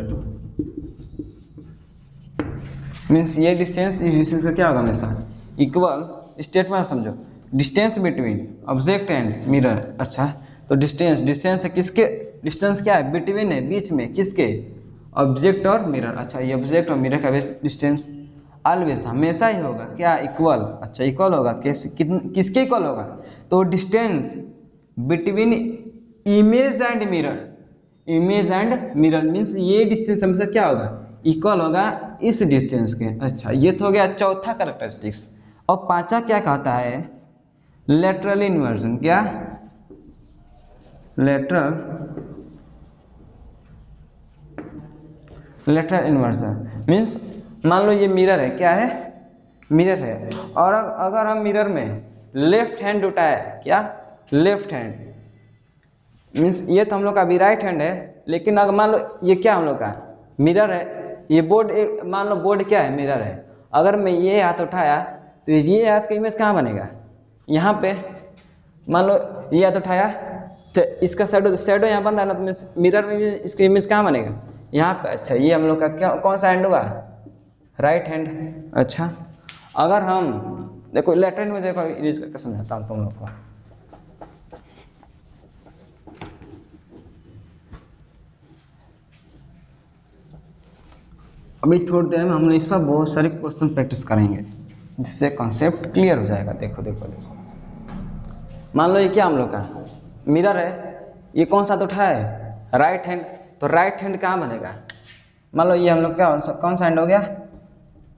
Means ये डिस्टेंस इस डिस्टेंस का क्या होगा, हमेशा इक्वल। स्टेटमेंट समझो, distance between object and mirror. अच्छा, तो डिस्टेंस है किसके, डिस्टेंस क्या है, बिटवीन है, बीच में, किसके, ऑब्जेक्ट और मिरर। अच्छा, ये ऑब्जेक्ट और मिरर का डिस्टेंस ऑलवेज हमेशा ही होगा क्या, इक्वल। अच्छा, इक्वल होगा किसके इक्वल होगा, तो distance between image and mirror means ये डिस्टेंस हमेशा क्या होगा, इक्वल होगा इस डिस्टेंस के। अच्छा, ये तो हो गया चौथा कैरेक्टरिस्टिक्स। और पांचवा क्या कहता है, लेटरल इन्वर्जन। क्या, लेटरल इन्वर्जन मीन्स मान लो ये मिरर है, क्या है, मिरर है, और अगर हम मिरर में लेफ्ट हैंड उठाए, क्या, लेफ्ट हैंड मीन्स ये तो हम लोग का अभी राइट हैंड है, लेकिन अगर मान लो ये क्या हम लोग का मिरर है, ये बोर्ड, मान लो बोर्ड क्या है, मिरर है। अगर मैं ये हाथ उठाया तो ये हाथ का इमेज कहाँ बनेगा, यहाँ पे। मान लो ये हाथ उठाया तो इसका शैडो यहाँ बन रहा है ना, तो मिरर में भी इसका इमेज कहाँ बनेगा, यहाँ पे। अच्छा, ये हम लोग का क्या, कौन सा हैंड हुआ, राइट हैंड। अच्छा, अगर हम देखो लेटरल में देखो, इरेज करके समझाता हूँ तुम लोग को। अभी थोड़ी देर में हम इस पर बहुत सारे क्वेश्चन प्रैक्टिस करेंगे, जिससे कॉन्सेप्ट क्लियर हो जाएगा। देखो देखो देखो, मान लो ये क्या हम लोग का मिरर है, ये कौन सा तो उठाया है, राइट हैंड। तो राइट हैंड कहाँ बनेगा, मान लो ये हम लोग क्या, कौन सा हैंड हो गया,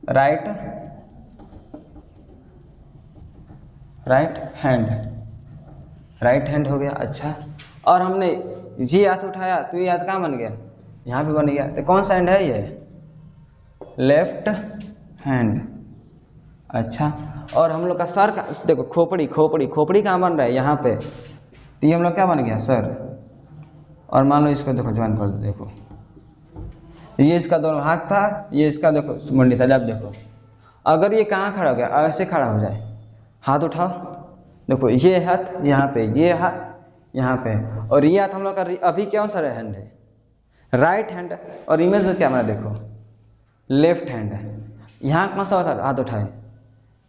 राइट हैंड हो गया। अच्छा, और हमने ये हाथ उठाया तो ये हाथ कहाँ बन गया, यहाँ पे बन गया। तो कौन सा हैंड है ये, लेफ्ट हैंड। अच्छा, और हम लोग का सर का देखो, खोपड़ी कहाँ बन रहा है, यहाँ पे। तो ये हम लोग क्या बन गया, सर। और मान लो इसको देखो, ज्वाइन कर दो। देखो ये इसका दोनों हाथ था, ये इसका देखो मुंडी था। जब देखो अगर ये कहाँ खड़ा हो गया, ऐसे खड़ा हो जाए, हाथ उठाओ, देखो ये हाथ यहाँ पे, ये हाथ यहाँ पे, और ये हाथ हम लोग का अभी कौन सा हैंड है, राइट हैंड। और इमेज में क्या हमारा देखो, लेफ्ट हैंड है। यहाँ कौन सा हाथ उठाए,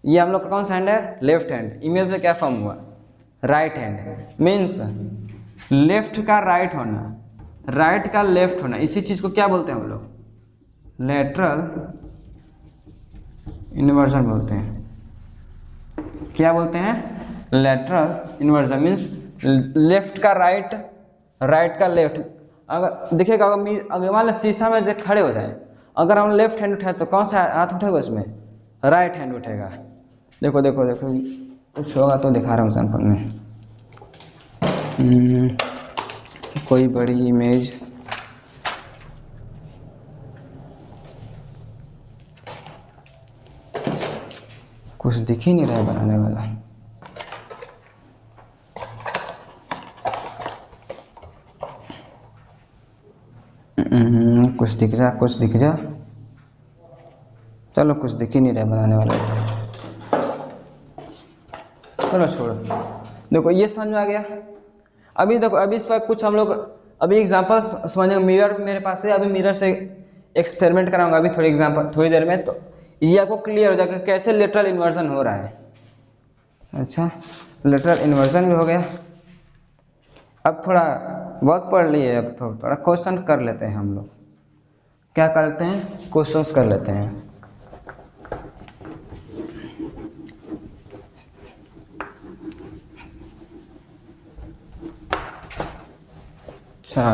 ये हम लोग का कौन सा हैंड है, लेफ्ट हैंड। इमेज में क्या फॉर्म हुआ, राइट हैंड। मीन्स लेफ्ट का राइट होना, राइट का लेफ्ट होना, इसी चीज को क्या बोलते हैं हम लोग, लेटरल इन्वर्जन बोलते हैं। क्या बोलते हैं, लेटरल इन्वर्जन। मीन्स लेफ्ट का राइट, राइट का लेफ्ट। अगर देखिएगा, अगर मान लो शीशा में जो खड़े हो जाए, अगर हम लेफ्ट हैंड उठाए तो कौन सा हाथ उठेगा उसमें, राइट हैंड उठेगा। देखो देखो देखो, कुछ होगा तो दिखा रहा हूँ सैंपल में। कोई बड़ी इमेज, कुछ दिख ही नहीं रहा है बनाने वाला। कुछ दिख रहा, चलो कुछ दिख ही नहीं रहा है बनाने वाला, चलो छोड़ो। देखो ये समझ में आ गया। अभी देखो, अभी इस पर कुछ हम लोग अभी एग्जांपल समझेंगे। मिरर मेरे पास है, अभी मिरर से एक्सपेरिमेंट कराऊंगा अभी थोड़ी देर में, तो ये आपको क्लियर हो जाएगा कैसे लेटरल इन्वर्जन हो रहा है। अच्छा, लेटरल इन्वर्जन भी हो गया। अब थोड़ा बहुत पढ़ लिए, अब थोड़ा क्वेश्चन कर लेते हैं हम लोग। क्या करते हैं, क्वेश्चंस कर लेते हैं। अच्छा,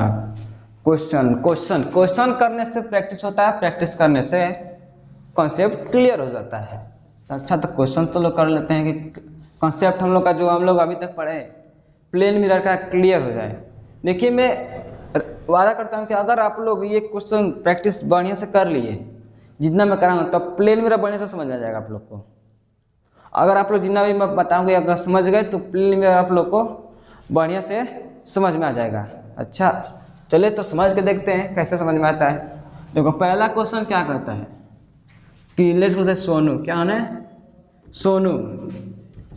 क्वेश्चन क्वेश्चन क्वेश्चन करने से प्रैक्टिस होता है, प्रैक्टिस करने से कॉन्सेप्ट क्लियर हो जाता है। अच्छा, तो क्वेश्चन तो लोग कर लेते हैं कि कॉन्सेप्ट हम लोग का जो हम लोग अभी तक पढ़े प्लेन मिरर का क्लियर हो जाए। देखिए, मैं वादा करता हूँ कि अगर आप लोग ये क्वेश्चन प्रैक्टिस बढ़िया से कर लिए, जितना मैं कराऊंगा, तब प्लेन मिरर बढ़िया से समझ आ जाएगा आप लोग को। अगर आप लोग जितना भी मैं बताऊंगे अगर समझ गए तो प्लेन मिरर आप लोग को बढ़िया से समझ में आ जाएगा। अच्छा, चलिए तो समझ के देखते हैं कैसे समझ में आता है। देखो, पहला क्वेश्चन क्या कहता है कि लेट बोलते सोनू, क्या होना है, सोनू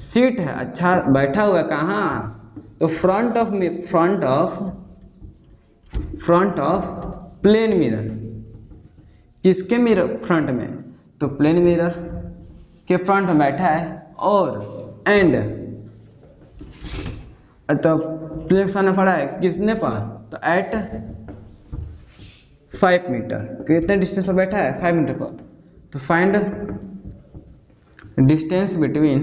सीट है, अच्छा बैठा हुआ है, कहाँ, तो फ्रंट ऑफ प्लेन मिरर। किसके मिरर फ्रंट में, तो प्लेन मिरर के फ्रंट में बैठा है। और एंड तो प्लेन के सामने पड़ा है किसने पर, तो एट 5 मीटर। कितने डिस्टेंस पर बैठा है, 5 मीटर पर। तो find distance between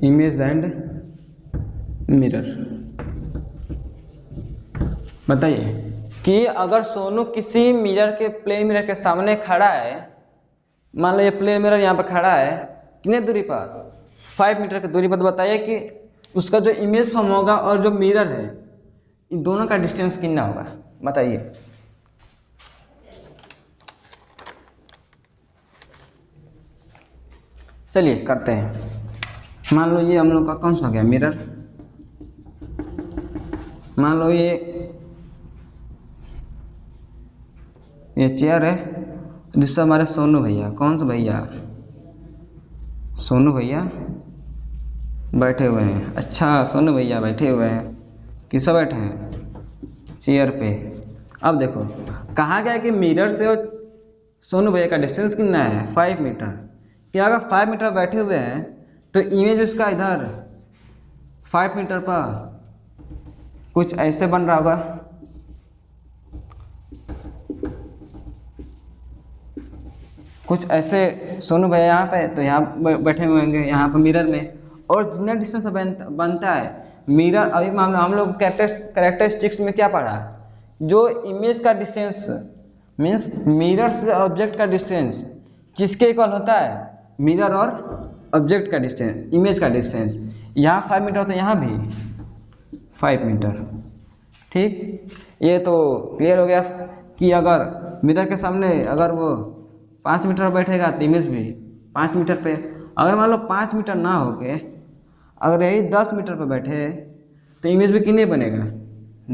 image and mirror. बताइए कि अगर सोनू किसी मिरर के प्लेन मिरर के सामने खड़ा है, मान लो ये प्लेन मिरर यहाँ पर खड़ा है, कितने दूरी पर, 5 मीटर की दूरी पर। तो बताइए कि उसका जो इमेज फॉर्म होगा और जो मिरर है, इन दोनों का डिस्टेंस कितना होगा, बताइए। चलिए करते हैं। मान लो ये हम लोग का कौन सा हो गया, मिरर। मान लो ये चेयर है, दूसरा हमारे सोनू भैया, कौन सा भैया, सोनू भैया बैठे हुए हैं। अच्छा, सोनू भैया बैठे हुए हैं, किस बैठे हैं, चेयर पे। अब देखो कहा गया कि मिरर से और सोनू भैया का डिस्टेंस कितना है, 5 मीटर। क्या अगर 5 मीटर बैठे हुए हैं तो इमेज उसका इधर 5 मीटर पर कुछ ऐसे बन रहा होगा। कुछ ऐसे सोनू भैया यहाँ पे, तो यहाँ बैठे हुए होंगे यहाँ पर मिरर में। और जितना डिस्टेंस बनता है मिरर, अभी हम लोग कैरेक्टरिस्टिक्स में क्या पढ़ा, जो इमेज का डिस्टेंस मीन्स मिरर से ऑब्जेक्ट का डिस्टेंस किसके इक्वल होता है, मिरर और ऑब्जेक्ट का डिस्टेंस, इमेज का डिस्टेंस। यहाँ 5 मीटर तो यहाँ भी 5 मीटर। ठीक, ये तो क्लियर हो गया कि अगर मिरर के सामने अगर वो 5 मीटर पर बैठेगा तो इमेज भी 5 मीटर पे। अगर मान लो 5 मीटर ना हो के अगर यही 10 मीटर पर बैठे तो इमेज भी कितने बनेगा,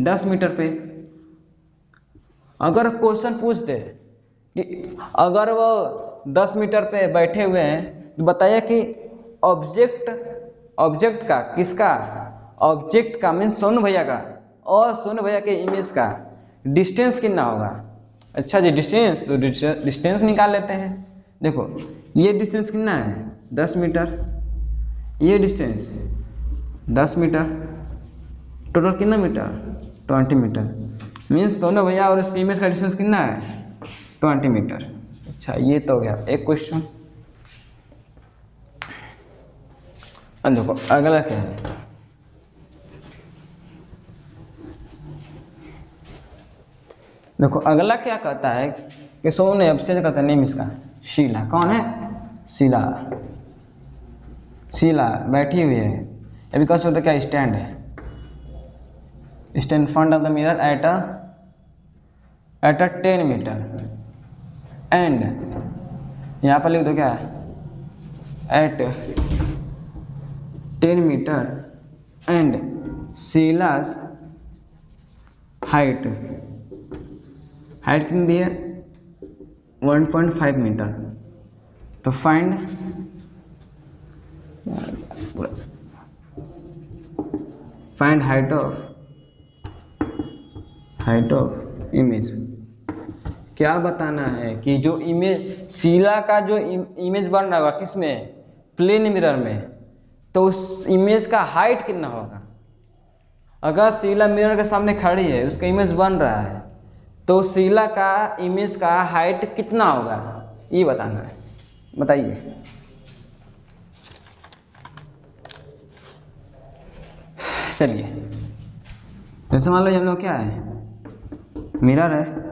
10 मीटर पे। अगर क्वेश्चन पूछ दे कि अगर वो 10 मीटर पे बैठे हुए हैं तो बताइए कि ऑब्जेक्ट का, किसका, ऑब्जेक्ट का मीन्स सोनू भैया का और सोनू भैया के इमेज का डिस्टेंस कितना होगा। अच्छा जी, डिस्टेंस, तो डिस्टेंस निकाल लेते हैं। देखो ये डिस्टेंस कितना है, 10 मीटर, ये डिस्टेंस 10 मीटर, टोटल कितना मीटर, 20 मीटर। मीन्स दोनों भैया और इसकी इमेज का डिस्टेंस कितना है, 20 मीटर। अच्छा, ये तो हो गया एक क्वेश्चन। अब देखो अगला क्या है, देखो अगला क्या कहता है कि सोनू ने, अब से कहता है नेम इसका शीला, कौन है, शीला। शीला बैठी हुई है, अभी कह सकते क्या, स्टैंड है, stand front of the mirror at a 10 meter and, यहाँ पर लिख दो क्या, at 10 meter and Sheela's height कितनी दी है, 1.5 मीटर। तो फाइंड हाइट ऑफ इमेज। क्या बताना है कि जो इमेज शीला का जो इमेज बन रहा होगा किसमें, प्लेन मिरर में, तो उस इमेज का हाइट कितना होगा। अगर शीला मिरर के सामने खड़ी है, उसका इमेज बन रहा है, तो शीला का इमेज का हाइट कितना होगा, ये बताना है। बताइए। चलिए, जैसे मान लो हम लोग क्या है, मिरर है,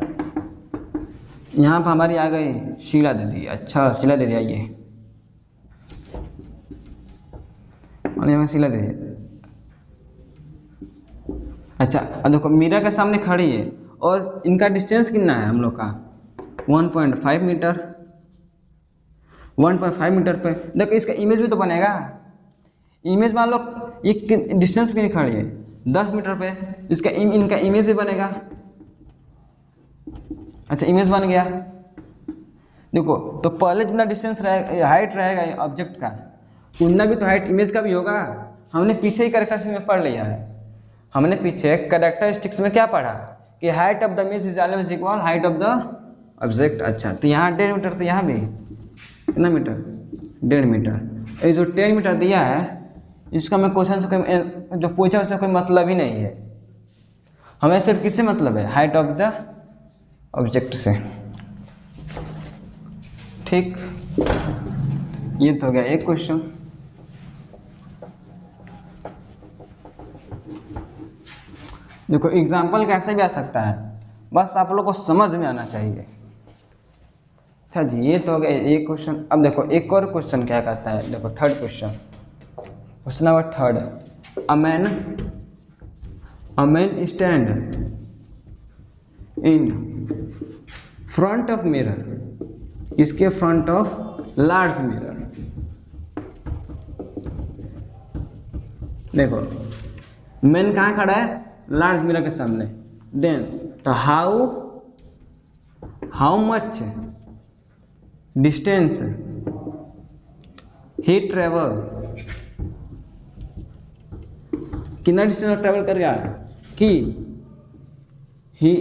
यहाँ पर हमारी आ गई शीला दीदी। अच्छा, शीला दीदी आइए, और यहाँ शीला दीदी। अच्छा, अब देखो मिरर के सामने खड़ी है और इनका डिस्टेंस कितना है हम लोग का, 1.5 मीटर। 1.5 मीटर पे देखो इसका इमेज भी तो बनेगा। इमेज मान लो ये डिस्टेंस भी नहीं खड़ी है, 10 मीटर पे, इसका इनका इमेज भी बनेगा। अच्छा, इमेज बन गया। देखो तो पहले जितना डिस्टेंस रहेगा, हाइट रहेगा ऑब्जेक्ट का, उतना भी तो हाइट इमेज का भी होगा। हमने पीछे ही कैरेक्टरिस्टिक्स में पढ़ लिया है। हमने पीछे कैरेक्टरिस्टिक्स में क्या पढ़ा कि height of the image is always equal height of the object. अच्छा, तो यहाँ 1.5 मीटर, तो यहाँ भी कितना मीटर, 1.5 मीटर। ये जो 10 मीटर दिया है, इसका मैं क्वेश्चन से कोई जो पूछा उससे कोई मतलब ही नहीं है। हमें सिर्फ किससे मतलब है, हाइट ऑफ द ऑब्जेक्ट से। ठीक, ये तो हो गया एक क्वेश्चन। देखो एग्जाम्पल कैसे भी आ सकता है, बस आप लोग को समझ में आना चाहिए। अच्छा जी, ये तो हो गया एक क्वेश्चन। अब देखो एक और क्वेश्चन क्या कहता है, देखो third question, question number third. A man stand in front of mirror, इसके फ्रंट ऑफ लार्ज मिरर। देखो मैन कहाँ खड़ा है, लार्ज मिरर के सामने। देन तो how much distance he travel, कितना डिस्टेंस ट्रेवल करेगा कि he,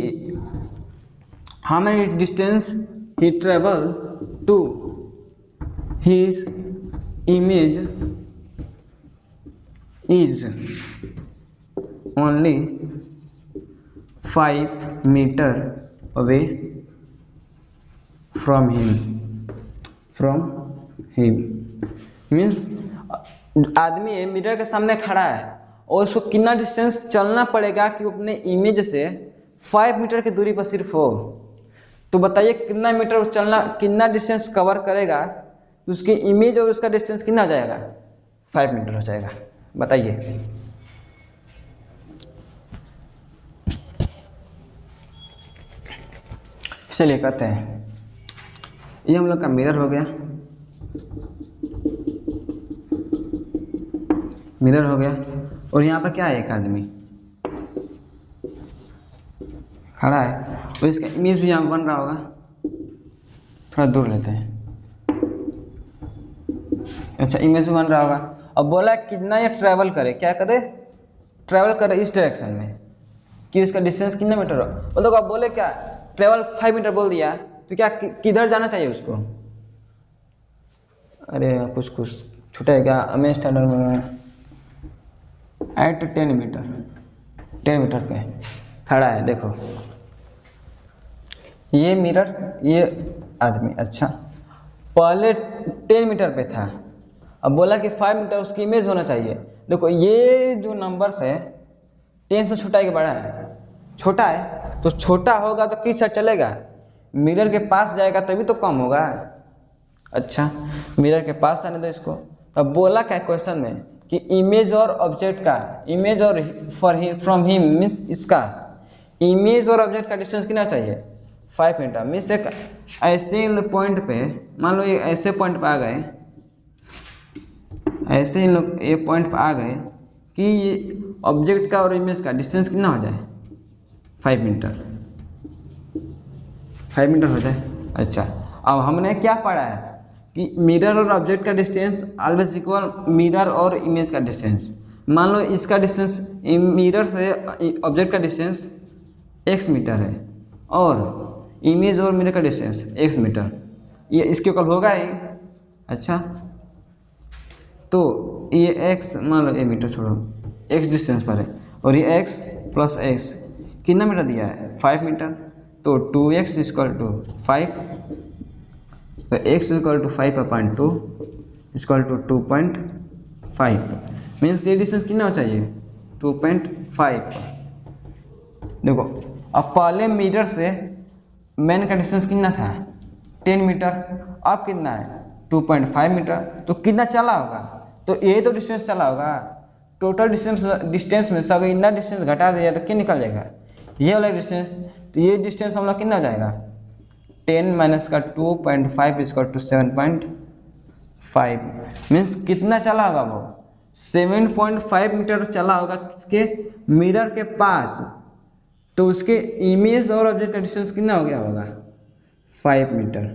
how many distance he travel to his image is only 5 metre away from him means आदमी मिरर के सामने खड़ा है और उसको कितना डिस्टेंस चलना पड़ेगा कि अपने इमेज से 5 मीटर की दूरी पर सिर्फ हो। तो बताइए कितना मीटर चलना, कितना डिस्टेंस कवर करेगा, तो उसकी इमेज और उसका डिस्टेंस कितना हो जाएगा, 5 मीटर हो जाएगा। बताइए। चलिए कहते हैं, ये हम लोग का मिरर हो गया, मिरर हो गया, और यहाँ पर क्या है, एक आदमी खड़ा है और इसका इमेज भी यहाँ बन रहा होगा। थोड़ा दूर लेते हैं। अच्छा, इमेज भी बन रहा होगा। अब बोला कितना ये ट्रैवल करे, क्या करे, ट्रैवल करे इस डायरेक्शन में, कि उसका डिस्टेंस कितना मीटर हो। वो तो आप बोले क्या, ट्रेवल 5 मीटर बोल दिया, तो क्या किधर जाना चाहिए उसको। अरे कुछ छूटेगा। हमें स्टैंडर्ड में एट 10 मीटर, 10 मीटर पे खड़ा है। देखो ये मिरर, ये आदमी। अच्छा, पहले 10 मीटर पे था, अब बोला कि 5 मीटर उसकी इमेज होना चाहिए। देखो ये जो नंबर्स है 10 से छोटा है कि बड़ा है, छोटा है, तो छोटा होगा तो किस साइड चलेगा, मिरर के पास जाएगा तभी तो कम होगा। अच्छा, मिरर के पास आने दो इसको। तब बोला क्या क्वेश्चन में कि इमेज और ऑब्जेक्ट का, इमेज और फ्रॉम हिम मीन्स इसका इमेज और ऑब्जेक्ट का डिस्टेंस कितना चाहिए, 5 मीटर। मीन्स एक ऐसे पॉइंट पे, मान लो ये ऐसे पॉइंट पे आ गए, ऐसे इन लोग ये पॉइंट पे आ गए कि ऑब्जेक्ट का और इमेज का डिस्टेंस कितना हो जाए, 5 मीटर, 5 मीटर हो जाए। अच्छा, अब हमने क्या पढ़ा है कि मिरर और ऑब्जेक्ट का डिस्टेंस ऑलवेज इक्वल मिरर और इमेज का डिस्टेंस। मान लो इसका डिस्टेंस मिरर से ऑब्जेक्ट का डिस्टेंस x मीटर है और इमेज और मिरर का डिस्टेंस x मीटर, ये इसके इक्वल होगा ही। अच्छा, तो ये x मान लो, ये मीटर छोड़ो, x डिस्टेंस पर है और ये x प्लस x कितना मीटर दिया है 5 मीटर, तो 2x इक्वल टू 5, तो x equal to 5/2 equal to 2.5, means ये डिस्टेंस कितना हो चाहिए 2.5। देखो अब पहले मीटर से मैन का डिस्टेंस कितना था 10 मीटर, अब कितना है 2.5 मीटर, तो कितना चला होगा, तो यही तो डिस्टेंस चला होगा। टोटल डिस्टेंस में से अगर इतना डिस्टेंस घटा दिया तो क्या निकल जाएगा, ये वाला डिस्टेंस। तो ये डिस्टेंस हम लोग कितना हो जाएगा 10 माइनस का 2.5 इक्वल टू 7.5, मीन्स कितना चला होगा वो 7.5 मीटर चला होगा किसके मिरर के पास, तो उसके इमेज और ऑब्जेक्ट का डिस्टेंस कितना हो गया होगा 5 मीटर।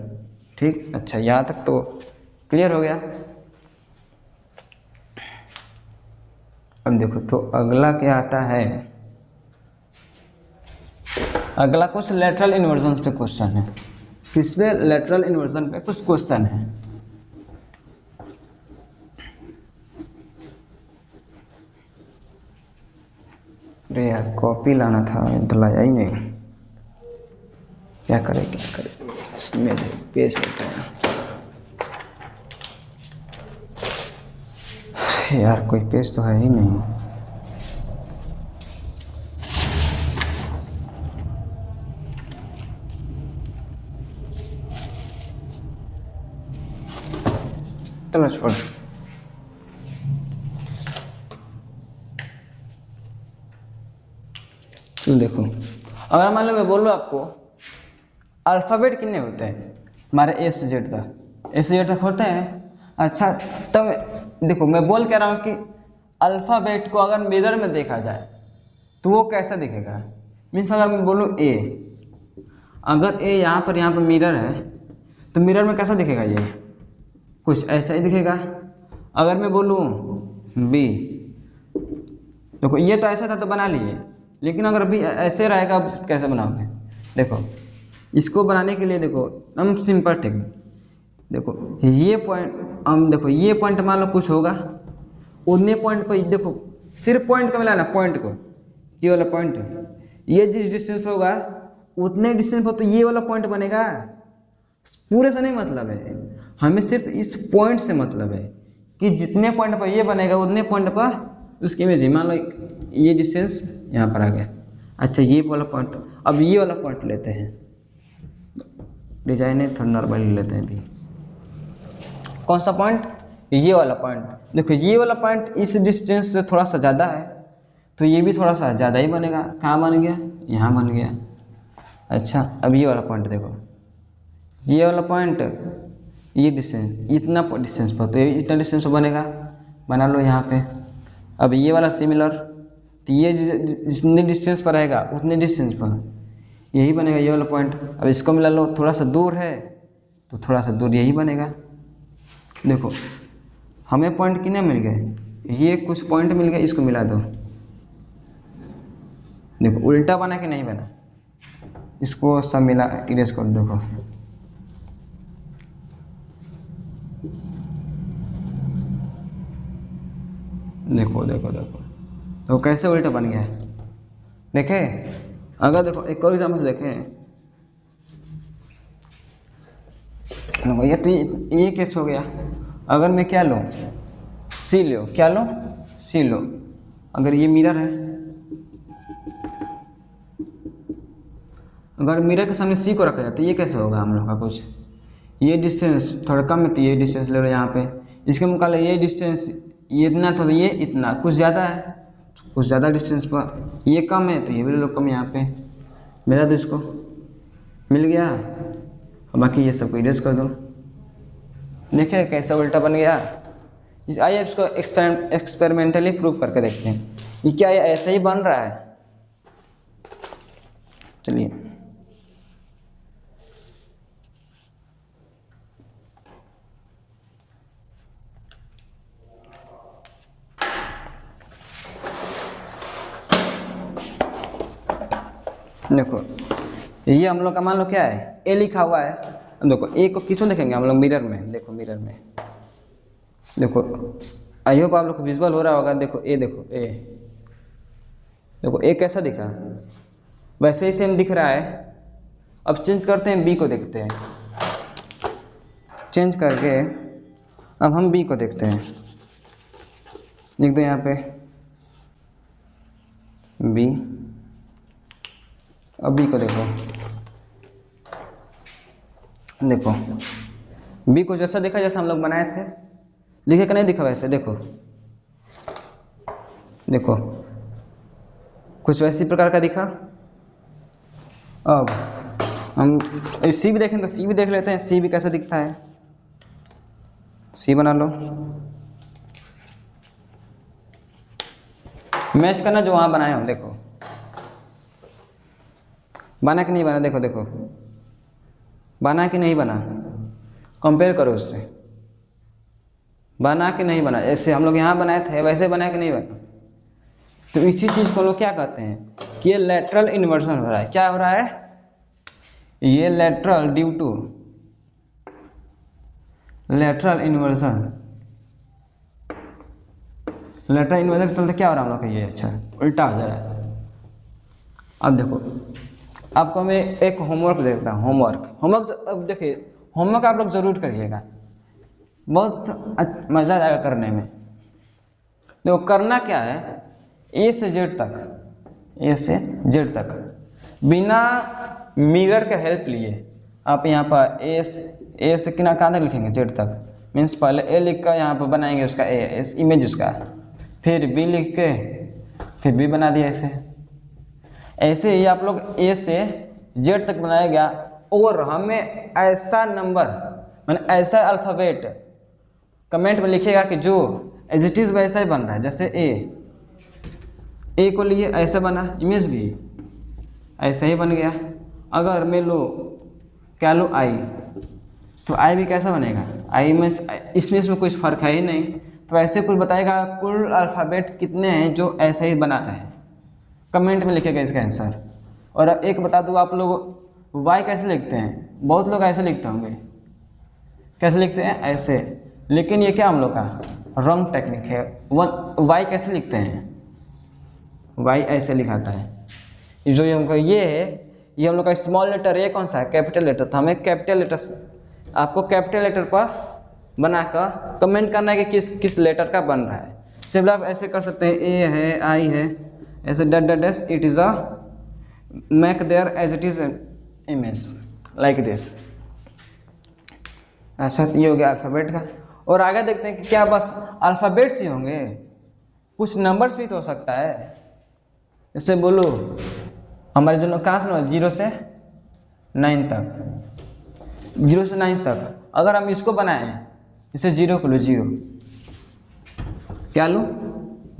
ठीक, अच्छा यहाँ तक तो क्लियर हो गया। अब देखो तो अगला क्या आता है, अगला कुछ लेटरल इन्वर्जन पे क्वेश्चन है। किस पे, लेटरल इन्वर्जन पे कुछ क्वेश्चन है। अरे यार कॉपी लाना था, तो लाया ही नहीं, क्या करे इसमें पेज होता है यार, कोई पेज तो है ही नहीं। चलो छोड़, तो देखो अगर मान लो मैं बोलूँ आपको अल्फ़ाबेट कितने होते हैं हमारे ए से जेड तक होते हैं। अच्छा, तब देखो मैं बोल कह रहा हूँ कि अल्फ़ाबेट को अगर मिरर में देखा जाए तो वो कैसा दिखेगा, मीन्स अगर मैं बोलूँ ए, अगर ए यहाँ पर मिरर है तो मिरर में कैसा दिखेगा, ये कुछ ऐसा ही दिखेगा। अगर मैं बोलूँ बी, देखो ये तो ऐसा था तो बना लिए, लेकिन अगर अभी ऐसे रहेगा अब कैसे बनाओगे। देखो इसको बनाने के लिए देखो हम सिंपल टेक्निक, देखो ये पॉइंट, हम देखो ये पॉइंट मान लो कुछ होगा, उतने पॉइंट पर देखो सिर्फ पॉइंट को मिलाना, पॉइंट को, ये वाला पॉइंट, ये जिस डिस्टेंस पर होगा उतने डिस्टेंस पर तो ये वाला पॉइंट बनेगा। पूरे से नहीं मतलब है, हमें सिर्फ इस पॉइंट से मतलब है कि जितने पॉइंट पर ये बनेगा उतने पॉइंट पर उसकी इमेज, मान लो ये डिस्टेंस यहाँ पर आ गया। अच्छा ये वाला पॉइंट, अब ये वाला पॉइंट लेते हैं, डिजाइन है थोड़ा नॉर्मल लेते हैं अभी। कौन सा पॉइंट, ये वाला पॉइंट। देखो ये वाला पॉइंट इस डिस्टेंस से थोड़ा सा ज़्यादा है, तो ये भी थोड़ा सा ज़्यादा ही बनेगा। कहाँ बन गया, यहाँ बन गया। अच्छा अब ये वाला पॉइंट देखो, ये वाला पॉइंट, ये डिस्टेंस इतना डिस्टेंस पर, तो ये इतना डिस्टेंस पर बनेगा, बना लो यहाँ पे। अब ये वाला सिमिलर, तो ये जितने डिस्टेंस पर रहेगा उतने डिस्टेंस पर यही बनेगा ये वाला पॉइंट। अब इसको मिला लो, थोड़ा सा दूर है तो थोड़ा सा दूर यही बनेगा। देखो हमें पॉइंट कितने मिल गए, ये कुछ पॉइंट मिल गए, इसको मिला दो। देखो उल्टा बना कि नहीं बना, इसको सब मिला इरेज कर देखो, देखो देखो देखो तो कैसे उल्टा बन गया है। देखें, अगर देखो एक और एग्जाम्पल से देखें, ये तो ये केस हो गया। अगर मैं क्या लूँ, सी लो, क्या लो, सी लो। अगर ये मिरर है, अगर मिरर के सामने सी को रखा जाए तो ये कैसे होगा हम लोग का कुछ, ये डिस्टेंस थोड़ा कम है तो ये डिस्टेंस ले लो यहाँ पे, इसके मुकाबले ये डिस्टेंस ये इतना था तो ये इतना कुछ ज़्यादा है, कुछ ज़्यादा डिस्टेंस पर ये कम है तो ये भी ले लो कम यहाँ पे, मिला दो, इसको मिल गया। और बाकी ये सबको इरेज कर दो। देखिए कैसा उल्टा बन गया। आइए इसको एक्सपेरिमेंटली प्रूव करके देखते हैं कि क्या ये ऐसे ही बन रहा है। चलिए देखो, ये हम लोग का मान लो क्या है, ए लिखा हुआ है। देखो ए को किसमें देखेंगे हम लोग, मिरर में। देखो मिरर में देखो, आई होप आप लोग को विजुअल हो रहा होगा। देखो ए, देखो ए, देखो ए कैसा दिखा, वैसे ही सेम दिख रहा है। अब चेंज करते हैं, बी को देखते हैं। चेंज करके अब हम बी को देखते हैं। लिख दो यहाँ पे बी। अब बी को देखो, देखो बी को जैसा देखा जैसा हम लोग बनाए थे, दिखे कि नहीं दिखा वैसे। देखो देखो कुछ वैसी प्रकार का दिखा। अब हम सी भी देखें तो सी भी देख लेते हैं, सी भी कैसा दिखता है। सी बना लो, मैच करना जो वहां बनाए हो। देखो बना कि नहीं बना, देखो देखो बना कि नहीं बना, कंपेयर करो उससे, बना कि नहीं बना। ऐसे हम लोग यहाँ बनाए थे वैसे बना कि नहीं बना। तो इसी चीज को लोग क्या कहते हैं कि ये लेटरल इन्वर्जन हो रहा है। क्या हो रहा है, ये lateral, due to lateral inversion. Lateral inversion के चलते क्या हो रहा है हम लोग का, ये अच्छा उल्टा हो जा रहा है। अब देखो आपको मैं एक होमवर्क देता हूँ। होमवर्क अब देखिए, होमवर्क आप लोग जरूर करिएगा, बहुत मजा आएगा करने में। देखो करना क्या है, ए से जेड तक, ए से जेड तक बिना मिरर के हेल्प लिए आप यहाँ पर ए से किना कहाँ तक लिखेंगे, जेड तक। मीन्स पहले ए लिख कर यहाँ पर बनाएंगे उसका ए इमेज उसका, फिर बी लिख के फिर बी बना दिया। ऐसे ही आप लोग ए से जेड तक बनाएगा। और हमें ऐसा नंबर मैंने ऐसा अल्फ़ाबेट कमेंट में लिखिएगा कि जो एज इट इज़ वैसा ही बन रहा है। जैसे ए को लिए ऐसे बना, इमेज भी ऐसा ही बन गया। अगर मैं लो क्या लो आई, तो आई भी कैसा बनेगा, आई में इसमें कुछ फर्क है ही नहीं। तो ऐसे कुछ बताएगा कुल अल्फ़ाबेट कितने हैं जो ऐसे ही बना रहे हैं, कमेंट में लिखेगा इसका आंसर। और एक बता दूँ आप लोग वाई कैसे लिखते हैं, बहुत लोग ऐसे लिखते होंगे। कैसे लिखते हैं, ऐसे। लेकिन ये क्या हम लोग का रॉन्ग टेक्निक है। वाई कैसे लिखते हैं, वाई ऐसे लिखाता है। जो ये हमको ये है, ये हम लोग का स्मॉल लेटर, ये कौन सा है, कैपिटल लेटर। तो हमें कैपिटल लेटर, आपको कैपिटल लेटर पर बनाकर कमेंट करना है कि किस किस लेटर का बन रहा है। सिर्फ आप ऐसे कर सकते हैं, ए है, आई है, ऐसे dot dot dot, it is a make there as it is image like this. अच्छा ये हो गया अल्फ़ाबेट का। और आगे देखते हैं कि क्या बस अल्फ़ाबेट्स ही होंगे, कुछ नंबर्स भी तो हो सकता है। जैसे बोलो हमारे जो कहाँ से 0 से 9 तक, 0 से 9 तक अगर हम इसको बनाएं, इसे 0 को लो, 0 क्या लो,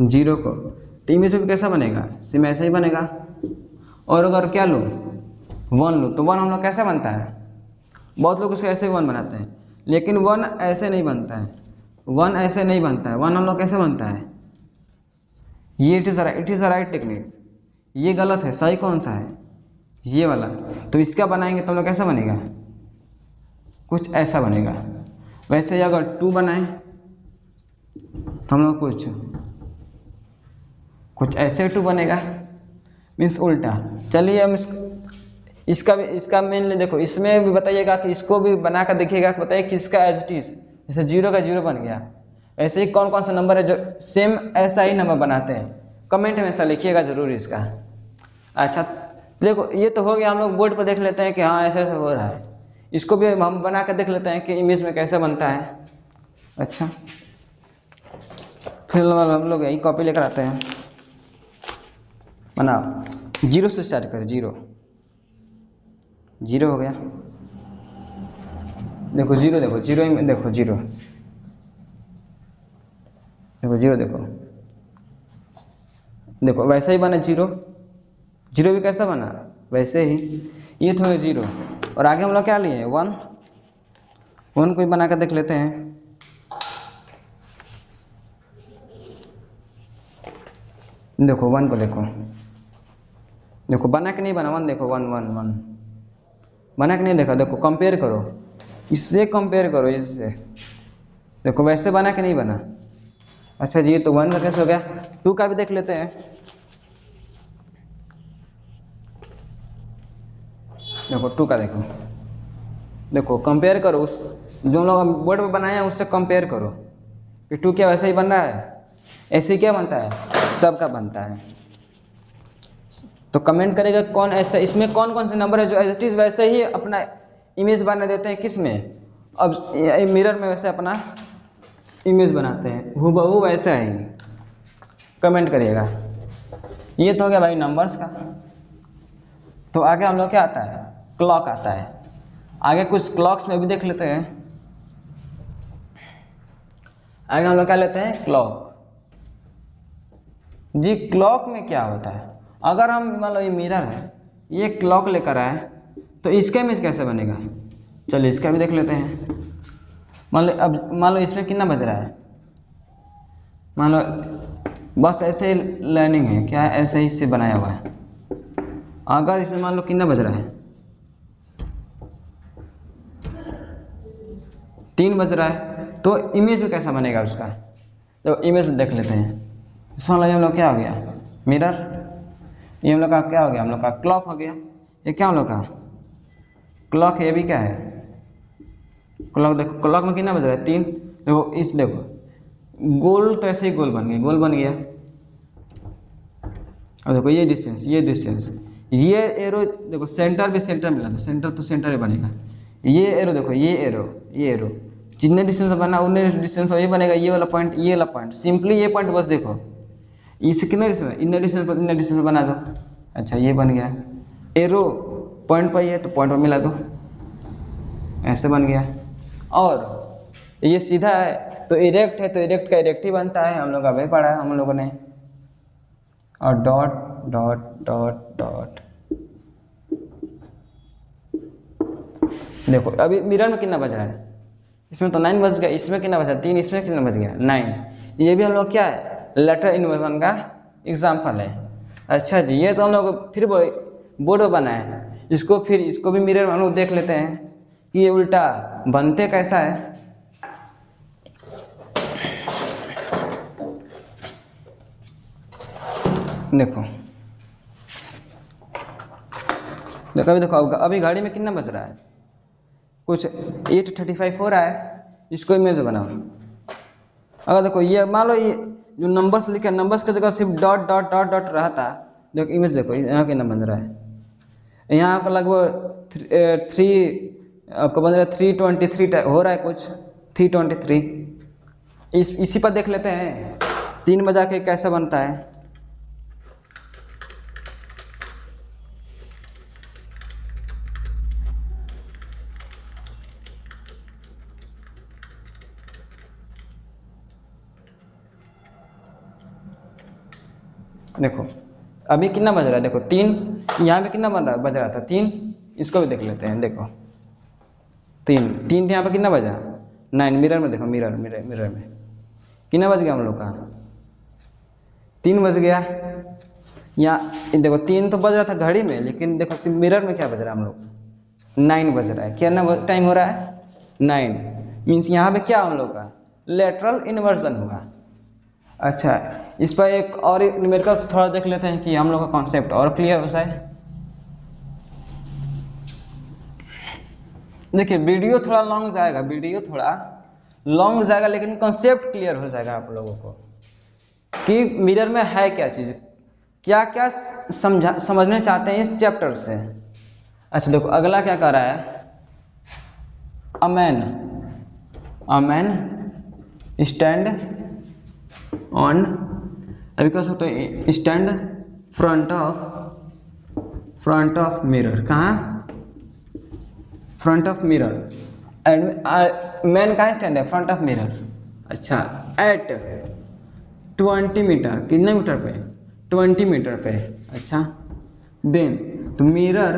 0 को, तो इमेज में कैसा बनेगा, सिम ऐसा ही बनेगा। और अगर क्या लो 1 लो, तो 1 हम लोग कैसे बनता है, बहुत लोग उसे ऐसे 1 बनाते हैं, लेकिन 1 ऐसे नहीं बनता है। 1 ऐसे नहीं बनता है, 1 हम लोग कैसे बनता है, ये it is a right technique. ये गलत है, सही कौन सा है, ये वाला। तो इसका बनाएंगे तो हम लोग कैसा बनेगा, कुछ ऐसा बनेगा। वैसे ही अगर 2 बनाएं हम लोग कुछ ऐसे 2 बनेगा, मीन्स उल्टा। चलिए हम इसका मेनली देखो, इसमें भी बताइएगा कि इसको भी बना कर देखिएगा, बताइए किसका एज इट इज। जैसे 0 का 0 बन गया, ऐसे ही कौन कौन सा नंबर है जो सेम ऐसा ही नंबर बनाते हैं, कमेंट में ऐसा लिखिएगा जरूर इसका। अच्छा देखो ये तो हो गया, हम लोग बोर्ड पर देख लेते हैं कि हाँ ऐसे ऐसे हो रहा है। इसको भी हम बना कर देख लेते हैं कि इमेज में कैसे बनता है। अच्छा फिर हम लोग यही कॉपी लेकर आते हैं, बनाओ। 0 से स्टार्ट करें, 0 हो गया। देखो 0, देखो 0 में देखो 0, देखो 0, देखो वैसा ही बना 0 भी कैसा बना, वैसे ही। ये तो है 0, और आगे हम लोग क्या लिए 1 को ही बना कर देख लेते हैं। देखो 1 को देखो बना कि नहीं बना, 1 देखो 1 1 1 बना कि नहीं देखा, देखो कंपेयर करो, इससे कंपेयर करो इससे, देखो वैसे बना कि नहीं बना। अच्छा जी, ये तो 1 का कैसे हो गया, 2 का भी देख लेते हैं। देखो 2 का देखो, देखो कंपेयर करो, उस जो हम लोग बोर्ड पर बनाए हैं उससे कंपेयर करो कि 2 क्या वैसे ही बन रहा है, ऐसे ही क्या बनता है, सबका बनता है। तो कमेंट करेगा कौन ऐसा, इसमें कौन कौन से नंबर है जो एज इट इज वैसे ही अपना इमेज बना देते हैं, किस में, अब मिरर में वैसे अपना इमेज बनाते हैं हूबहू वैसा ही, कमेंट करिएगा। ये तो हो गया भाई नंबर्स का। तो आगे हम लोग क्या आता है, क्लॉक आता है। आगे कुछ क्लॉक्स में भी देख लेते हैं। आगे हम लोग क्या लेते हैं, क्लॉक। जी क्लॉक में क्या होता है, अगर हम मान लो ये मिरर है, ये क्लॉक लेकर आए, तो इसका इमेज कैसे बनेगा, चलिए इसका भी देख लेते हैं। मान लो इसमें कितना बज रहा है, मान लो बस ऐसे ही लाइनिंग है क्या, ऐसे ही से बनाया हुआ है। अगर इसमें मान लो कितना बज रहा है, 3 बज रहा है, तो इमेज में कैसा बनेगा उसका, तो इमेज में देख लेते हैं। इसमें हम लोग क्या हो गया, मिरर, ये हम लोग का क्या हो गया, हम लोग का क्लॉक हो गया। ये क्या हम लोग का क्लॉक है, ये भी क्या है क्लॉक। देखो क्लॉक में कितना बज रहा है, 3। देखो इस देखो गोल, तो ऐसे ही गोल बन गया, गोल बन गया। अब देखो ये डिस्टेंस, ये डिस्टेंस, ये एरो देखो, सेंटर भी सेंटर मिला था, सेंटर तो सेंटर ही बनेगा। ये एरो देखो, ये एरो, ये एरो, जितने डिस्टेंस बना उतने डिस्टेंस पर ये बनेगा, ये वाला पॉइंट, ये वाला पॉइंट, सिंपली ये पॉइंट बस देखो, इससे कितने डिस्टेंस, इतने डिस्टेंस पर इतने डिस्टेंस बना दो। अच्छा ये बन गया, एरो पॉइंट पर ही है तो पॉइंट पर मिला दो, ऐसे बन गया। और ये सीधा है तो इरेक्ट है, तो इरेक्ट का इरेक्ट ही बनता है, हम लोग का वही पढ़ा है हम लोगों ने। और डॉट डॉट डॉट डॉट, देखो अभी मिरर में कितना बज रहा है, इसमें तो 9 बज गया, इसमें कितना बजा 3, इसमें कितना बज गया 9। ये भी हम लोग क्या है, लेटर इन्वर्जन का एग्जाम्पल है। अच्छा जी, ये तो हम लोग फिर बोर्ड पर बनाए, इसको फिर इसको भी मिरर में हम लोग देख लेते हैं कि ये उल्टा बनते कैसा है। देखो देखो अभी, देखो अभी गाड़ी में कितना बज रहा है, कुछ 8:35 हो रहा है, इसको इमेज बनाओ। अगर देखो ये मान लो ये जो नंबर्स लिखे, नंबर्स की जगह सिर्फ डॉट डॉट डॉट डॉट रहता, देखो इमेज देखो यहाँ कितना बन रहा है, यहाँ पर लगभग 3 आपका बन रहा है 323 हो रहा है, कुछ 323। इसी पर देख लेते हैं 3 बजा के कैसे बनता है। देखो अभी कितना बज रहा है, देखो 3, यहाँ पे कितना बज रहा था 3, इसको भी देख लेते हैं। देखो 3 यहाँ पे कितना बजा 9, मिरर में देखो, मिरर मिरर मिरर में कितना बज गया हम लोग का, 3 बज गया। यहाँ देखो 3 तो बज रहा था घड़ी में, लेकिन देखो सिर्फ मिरर में क्या बज रहा है हम लोग 9 बज रहा है। क्या टाइम हो रहा है 9, मीन्स यहाँ पे क्या हम लोग का लेटरल इन्वर्जन होगा। अच्छा इस पर एक और न्यूमेरिकल्स थोड़ा देख लेते हैं कि हम लोग का कॉन्सेप्ट और क्लियर हो जाए। देखिए वीडियो थोड़ा लॉन्ग जाएगा, वीडियो थोड़ा लॉन्ग जाएगा, लेकिन कॉन्सेप्ट क्लियर हो जाएगा आप लोगों को कि मिरर में है क्या चीज़, क्या क्या समझने चाहते हैं इस चैप्टर से। अच्छा देखो अगला क्या कर रहा है, अमैन, अमैन स्टैंड ऑन, अभी कह सकते हैं स्टैंड फ्रंट ऑफ मिरर, कहाँ front of mirror, and man कहाँ स्टैंड है फ्रंट ऑफ मिरर। अच्छा एट 20 मीटर, कितने मीटर पे 20 मीटर पे। अच्छा देन तो मिरर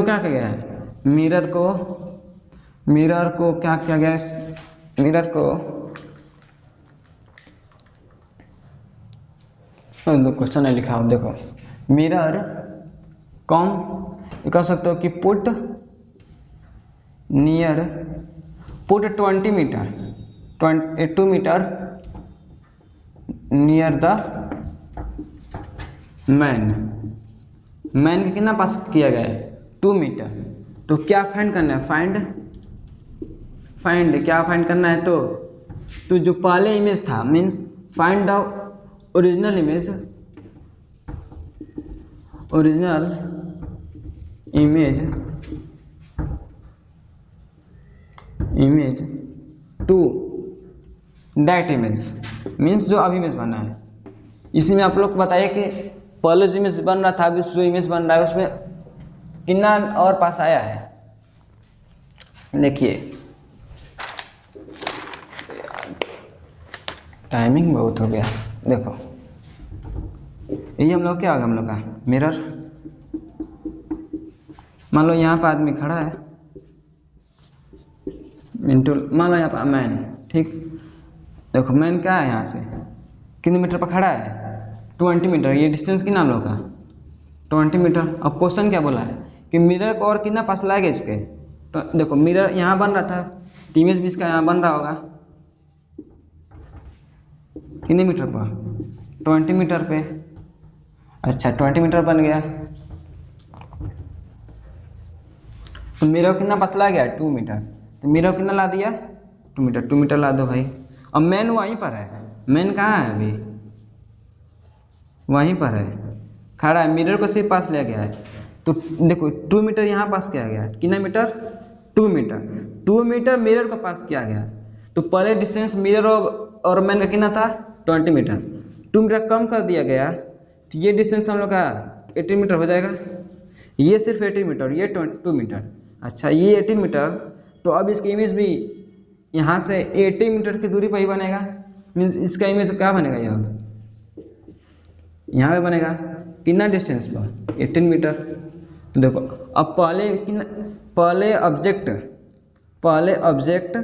क्या किया है, मिरर को क्या किया गया, मिरर को क्वेश्चन है लिखा हो, देखो मिरर कम, ये कह सकते हो कि put 20 meter 2 meter near the man के कितना पास किया गया है 2 मीटर। तो क्या फाइंड करना है, फाइंड क्या फाइंड करना है, तो जो पहले इमेज था means find the original image 2 that image means जो अब इमेज बना है। इसी में आप लोग को बताइए कि पहले जो इमेज बन रहा था अभी जो इमेज बन रहा है उसमें कितना और पास आया है। देखिए टाइमिंग बहुत हो गया, देखो ये हम लोग क्या होगा, हम लोग का मिरर। मान लो यहाँ पर आदमी खड़ा है, मिंटू, मान लो यहाँ पर मैन, ठीक। देखो मैन क्या है, यहाँ से कितने मीटर पर खड़ा है 20 मीटर। ये डिस्टेंस कितना हम लोग का 20 मीटर। अब क्वेश्चन क्या बोला है कि मिरर को और कितना पास लाएगा इसके। तो देखो मिरर यहाँ बन रहा था, इमेज भी इसका यहाँ बन रहा होगा कितने मीटर पर 20 मीटर पे। अच्छा 20 मीटर बन गया, तो मिरर कितना पास ला गया 2 मीटर। तो मिरर कितना ला दिया 2 मीटर ला दो भाई। अब मैन वहीं पर है, मैन कहाँ है अभी, वहीं पर है खड़ा है, मिरर को सिर्फ पास लिया गया है। तो देखो 2 मीटर यहाँ पास किया गया, कितना मीटर 2 मीटर मिरर को पास किया गया। तो पहले डिस्टेंस मिरर और मैन का कितना था 20 मीटर, 2 मीटर कम कर दिया गया। तो ये डिस्टेंस हम लोग का 18 मीटर हो जाएगा। ये सिर्फ 18 मीटर, ये 2 मीटर। अच्छा ये 18 मीटर, तो अब इसकी इमेज भी यहाँ से 18 मीटर की दूरी पर ही बनेगा। मीन्स इसका इमेज क्या बनेगा, यहाँ पे बनेगा कितना डिस्टेंस पर 18 मीटर। तो देखो अब पहले ऑब्जेक्ट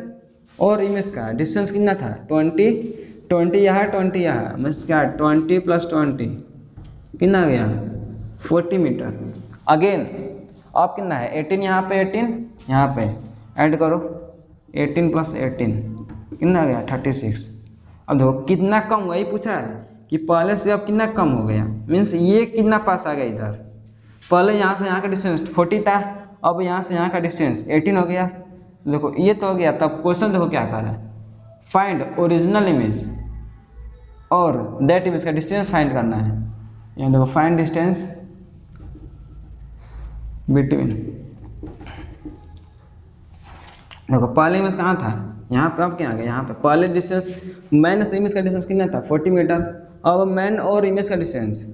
और इमेज का डिस्टेंस कितना था 20 यहाँ 20 यहाँ, मीन्स क्या 20 + 20 कितना आ गया 40 मीटर। अगेन अब कितना है 18 यहाँ पे 18 यहाँ पे ऐड करो 18 + 18 कितना आ गया 36। अब देखो कितना कम हुआ, ये पूछा है कि पहले से अब कितना कम हो गया, मीन्स ये कितना पास आ गया इधर। पहले यहाँ से यहाँ का डिस्टेंस 40 था, अब यहाँ से यहाँ का डिस्टेंस 18 हो गया। देखो ये तो हो गया। तब क्वेश्चन देखो क्या कर रहा है, फाइंड ओरिजिनल इमेज और दैट इमेज का डिस्टेंस फाइंड करना है। यहाँ देखो फाइंड डिस्टेंस बिटवीन, देखो पहले इमेज कहाँ था यहाँ पे, अब क्या आ गया यहाँ पे। पहले डिस्टेंस मैन से इमेज का डिस्टेंस कितना था 40 मीटर, अब मैन और इमेज का डिस्टेंस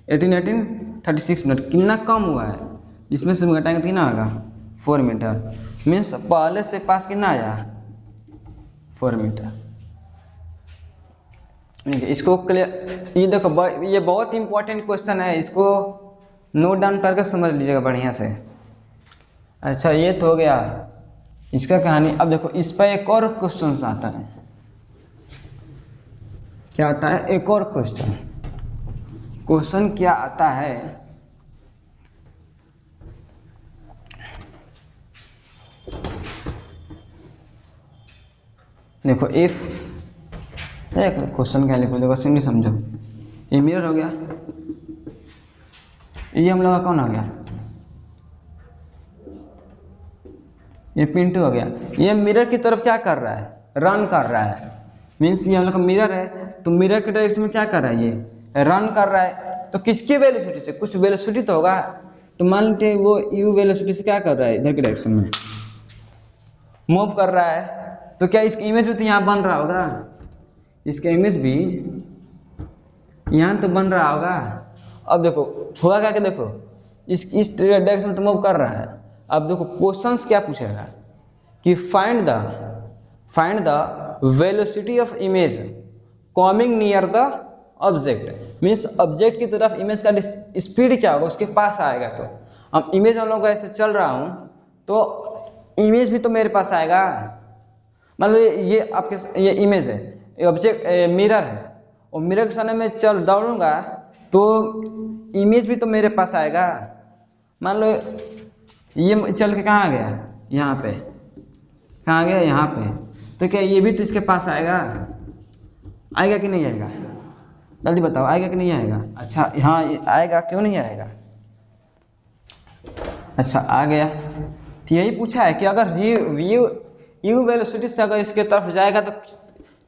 18 36 मिनट कितना कम हुआ है, जिसमें से घटाएंगे तो कितना होगा 4 मीटर। मीन्स पहले से पास कितना आया 4 मीटर। इसको क्लियर, ये देखो ये बहुत इंपॉर्टेंट क्वेश्चन है, इसको नोट डाउन करके समझ लीजिएगा बढ़िया से। अच्छा ये तो हो गया इसका कहानी। अब देखो इस पर एक और क्वेश्चन आता है, क्या आता है एक और क्वेश्चन क्या आता है, देखो इफ, एक क्वेश्चन क्या लिखो, देखो सिंपली समझो। ये मिरर हो गया, ये हम लोग का कौन हो गया, ये पिंटू हो गया। ये मिरर की तरफ क्या कर रहा है, रन कर रहा है। मीन्स ये हम लोग का मिरर है, तो मिरर के डायरेक्शन में क्या कर रहा है, ये रन कर रहा है। तो किसकी वेलोसिटी से, कुछ वेलोसिटी तो होगा। तो मान लीजिए वो यू वेलोसिटी से क्या कर रहा है, इधर के डायरेक्शन में मूव कर रहा है। तो क्या इसकी इमेज भी तो यहाँ बन रहा होगा, इसका इमेज भी यहाँ तो बन रहा होगा। अब देखो होगा क्या कि देखो इस डायरेक्शन में तो मूव कर रहा है। अब देखो क्वेश्चंस क्या पूछेगा कि find the velocity of image coming near the object. Means object की तरफ इमेज का स्पीड क्या होगा, उसके पास आएगा। तो अब इमेज हम लोग ऐसे चल रहा हूँ तो इमेज भी तो मेरे पास आएगा। मान लो ये आपके ये इमेज है, ये ऑब्जेक्ट मिरर है, और मिरर के सामने में चल दौड़ूंगा तो इमेज भी तो मेरे पास आएगा। मान लो ये चल के कहाँ गया, यहाँ पे, कहाँ गया, यहाँ पे, तो क्या ये भी तो इसके पास आएगा, आएगा कि नहीं आएगा, जल्दी बताओ आएगा कि नहीं आएगा। अच्छा हाँ आएगा, क्यों नहीं आएगा। अच्छा आ गया। तो यही पूछा है कि अगर यू वेलोसिटी से अगर इसके तरफ जाएगा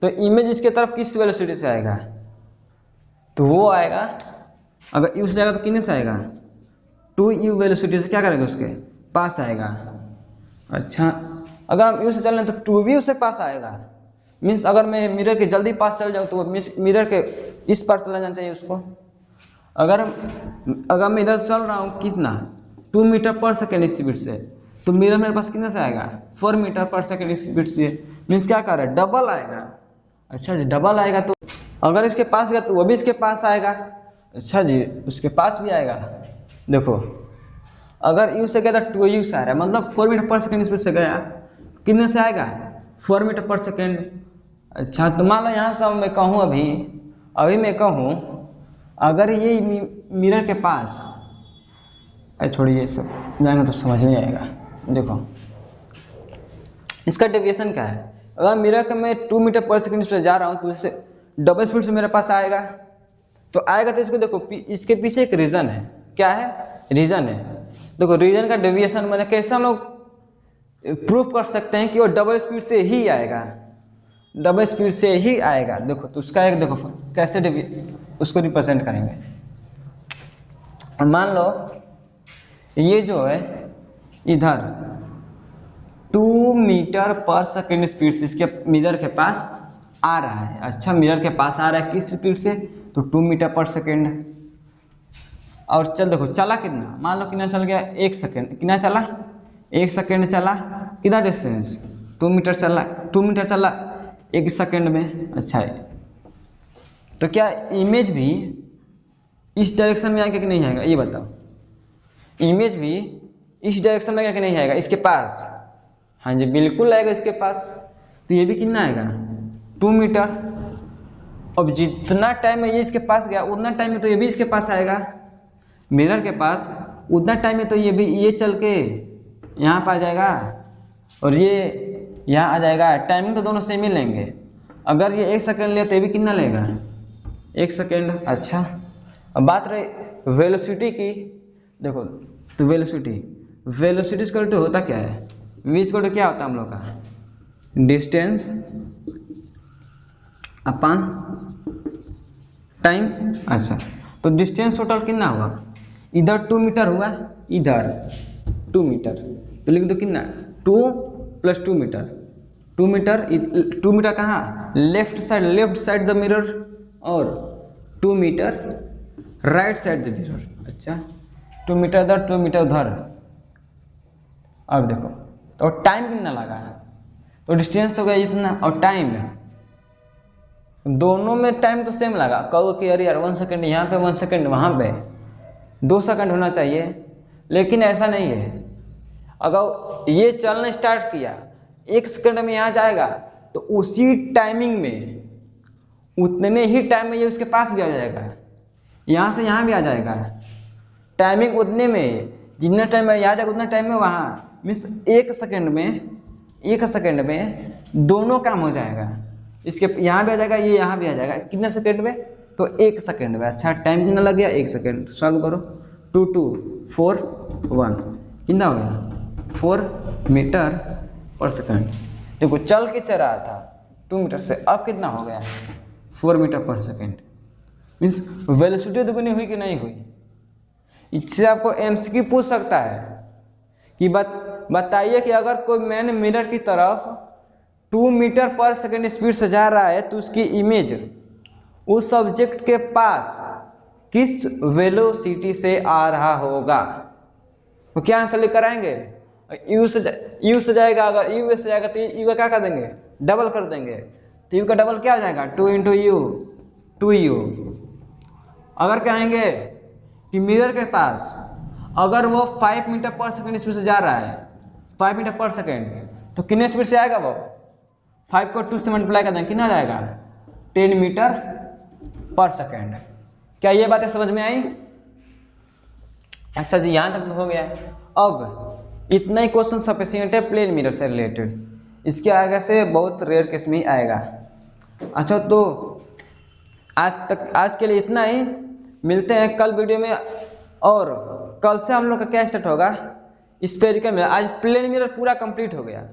तो इमेज इसके तरफ किस वेलोसिटी से आएगा, तो वो आएगा, अगर यू से जाएगा तो कितने से आएगा, 2u वेलोसिटी से क्या करेगा, उसके पास आएगा। अच्छा अगर हम यू से चल रहे हैं तो 2v उससे पास आएगा, मीन्स अगर मैं मिरर के जल्दी पास चल जाऊँ तो वो मिरर के इस पार चला जाना चाहिए उसको। अगर मैं इधर चल रहा हूँ कितना, 2 मीटर पर सेकेंड स्पीड से, तो मिरर मेरे पास कितना से आएगा, 4 मीटर पर सेकेंड स्पीड से, मीन्स क्या कर रहा है, डबल आएगा। अच्छा जी डबल आएगा, तो अगर इसके पास गया तो वो भी इसके पास आएगा। अच्छा जी उसके पास भी आएगा। देखो अगर यू से गया तो 2u से आ रहा है, मतलब 4 मीटर पर सेकेंड स्पीड से गया, कितने से आएगा, 4 मीटर पर सेकेंड। अच्छा तो मान लो यहाँ से मैं कहूँ अभी मैं कहूँ अगर ये मिरर के पास, अरे छोड़िए सब जाएंगे तो समझ नहीं आएगा। देखो इसका डेविएशन क्या है, अगर मिरर के मैं 2 मीटर पर सेकेंड से जा रहा हूँ तो उससे डबल स्पीड से मेरे पास आएगा, तो आएगा तो इसको देखो इसके पीछे एक रीजन है, क्या है, रीजन है। देखो रीजन का डेविएशन मैंने कैसे हम लोग प्रूफ कर सकते हैं कि वो डबल स्पीड से ही आएगा, डबल स्पीड से ही आएगा। देखो तो उसका एक देखो कैसे उसको रिप्रेजेंट करेंगे। मान लो ये जो है इधर 2 मीटर पर सेकेंड स्पीड से इसके मिरर के पास आ रहा है। अच्छा मिरर के पास आ रहा है किस स्पीड से, तो 2 मीटर पर सेकेंड। और चल देखो चला कितना, मान लो कितना चल गया, 1 सेकेंड, कितना चला, 1 सेकेंड चला, कितना डिस्टेंस, 2 मीटर चला, 2 मीटर चला 1 सेकेंड में। अच्छा तो क्या इमेज भी इस डायरेक्शन में आएगा कि नहीं आएगा, ये बताओ, इमेज भी इस डायरेक्शन में आएगा कि नहीं आएगा, इसके पास, हाँ जी बिल्कुल आएगा इसके पास। तो ये भी कितना आएगा, 2 मीटर। अब जितना टाइम में ये इसके पास गया उतना टाइम में तो ये भी इसके पास आएगा, मिरर के पास, उतना टाइम में तो ये भी ये चल के यहाँ पर आ जाएगा और ये यहाँ आ जाएगा। टाइमिंग तो दोनों सेम ही लेंगे। अगर ये 1 सेकेंड ले तो ये भी कितना लेगा, 1 सेकेंड। अच्छा अब बात रही वेलोसिटी की। देखो तो वेलोसिटी इक्वल टू होता क्या है, v इक्वल टू क्या होता है हम लोग का, डिस्टेंस अपन टाइम। अच्छा तो डिस्टेंस टोटल कितना हुआ, इधर 2 मीटर हुआ, इधर 2 मीटर, तो लिख दो कितना, 2 + 2 मीटर, 2 मीटर, 2 मीटर कहाँ, लेफ्ट साइड द मिरर, और 2 meter right side the mirror. अच्छा 2 मीटर इधर 2 मीटर उधर। अब देखो तो टाइम कितना लगा, तो डिस्टेंस हो गया इतना और टाइम, दोनों में टाइम तो सेम लगा। कहो कि अरे यार 1 सेकेंड यहाँ पे 1 सेकेंड वहाँ पे, 2 सेकेंड होना चाहिए, लेकिन ऐसा नहीं है। अगर ये चलना स्टार्ट किया 1 सेकेंड में यहाँ जाएगा तो उसी टाइमिंग में, उतने ही टाइम में ये उसके पास भी आ जाएगा, यहाँ से यहाँ भी आ जाएगा। टाइमिंग उतने में, जितना टाइम में यहाँ जाएगा उतना टाइम में वहाँ, मीन्स 1 सेकेंड में दोनों काम हो जाएगा। इसके यहाँ भी आ जाएगा, ये यहाँ भी आ जाएगा, कितने सेकेंड में, तो 1 सेकेंड में। अच्छा टाइम कितना लग गया, 1 सेकेंड। सॉल्व करो, 2 2 4 1, कितना हो गया, 4 मीटर पर सेकेंड। देखो चल किससे रहा था, 2 मीटर से, अब कितना हो गया, 4 मीटर पर सेकेंड। मीन्स वेलोसिटी दुगनी हुई कि नहीं हुई। इससे आपको एमसीक्यू पूछ सकता है कि बताइए कि अगर कोई मैन मिरर की तरफ 2 मीटर पर सेकेंड स्पीड से जा रहा है तो उसकी इमेज उस सब्जेक्ट के पास किस वेलोसिटी से आ रहा होगा। तो क्या आंसर लेकर आएंगे, यू से जाएगा, अगर यू से जाएगा तो यू का क्या कर देंगे, डबल कर देंगे, तो यू का डबल क्या हो जाएगा, 2 × यू, 2u। अगर कहेंगे कि मिरर के पास अगर वो 5 मीटर पर सेकेंड स्पीड से जा रहा है, 5 मीटर पर सेकेंड, तो कितने स्पीड से आएगा वो, 5 को 2 से मल्टीप्लाई कर देंगे, कितना आ जाएगा, 10 मीटर पर सेकेंड। क्या ये बातें समझ में आई। अच्छा जी, यहाँ तक तो हो गया है। अब इतना ही क्वेश्चन सफिशिएंट है प्लेन मिरर से रिलेटेड, इसके आगे से बहुत रेयर केस में ही आएगा। अच्छा तो आज के लिए इतना ही, मिलते हैं कल वीडियो में। और कल से हम लोग का क्या स्टार्ट होगा, स्फेरिकल मिरर। आज प्लेन मिरर पूरा कंप्लीट हो गया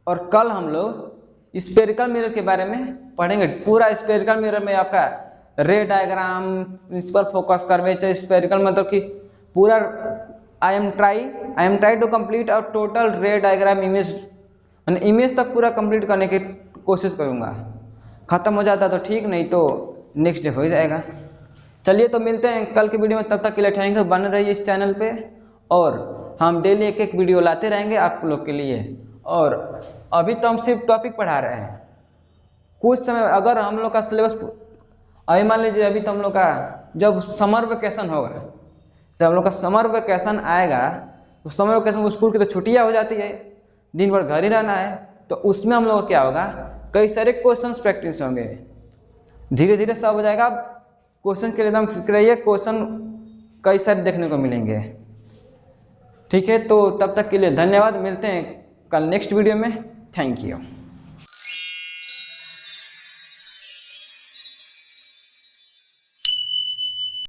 और कल हम लोग स्फेरिकल मिरर के बारे में पढ़ेंगे। पूरा स्फेरिकल मिरर में आपका ray diagram, principal focus curvature, spherical मतलब कि पूरा I am try to complete और total ray diagram image, image तक पूरा कंप्लीट करने की कोशिश करूंगा। खत्म हो जाता तो ठीक, नहीं तो नेक्स्ट डे हो जाएगा। चलिए तो मिलते हैं कल की वीडियो में, तब तक के लिए थैंक यू। बने रहिए इस चैनल पे और हम डेली एक एक वीडियो लाते रहेंगे आप लोग के लिए। और अभी तो हम सिर्फ टॉपिक पढ़ा रहे हैं, कुछ समय अगर हम लोग का सिलेबस, अभी मान लीजिए अभी तो हम लोग का जब समर वेकेशन होगा, जब हम लोग का समर वेकेशन आएगा तो समर वेकेशन में स्कूल की तो छुट्टियां हो जाती है, दिन भर घर ही रहना है, तो उसमें हम लोग का क्या होगा, कई सारे क्वेश्चंस प्रैक्टिस होंगे। धीरे धीरे सब हो जाएगा। क्वेश्चन के लिए एकदम फिक्र रहिए, क्वेश्चन कई सारे देखने को मिलेंगे। ठीक है, तो तब तक के लिए धन्यवाद। मिलते हैं कल नेक्स्ट वीडियो में। Thank you.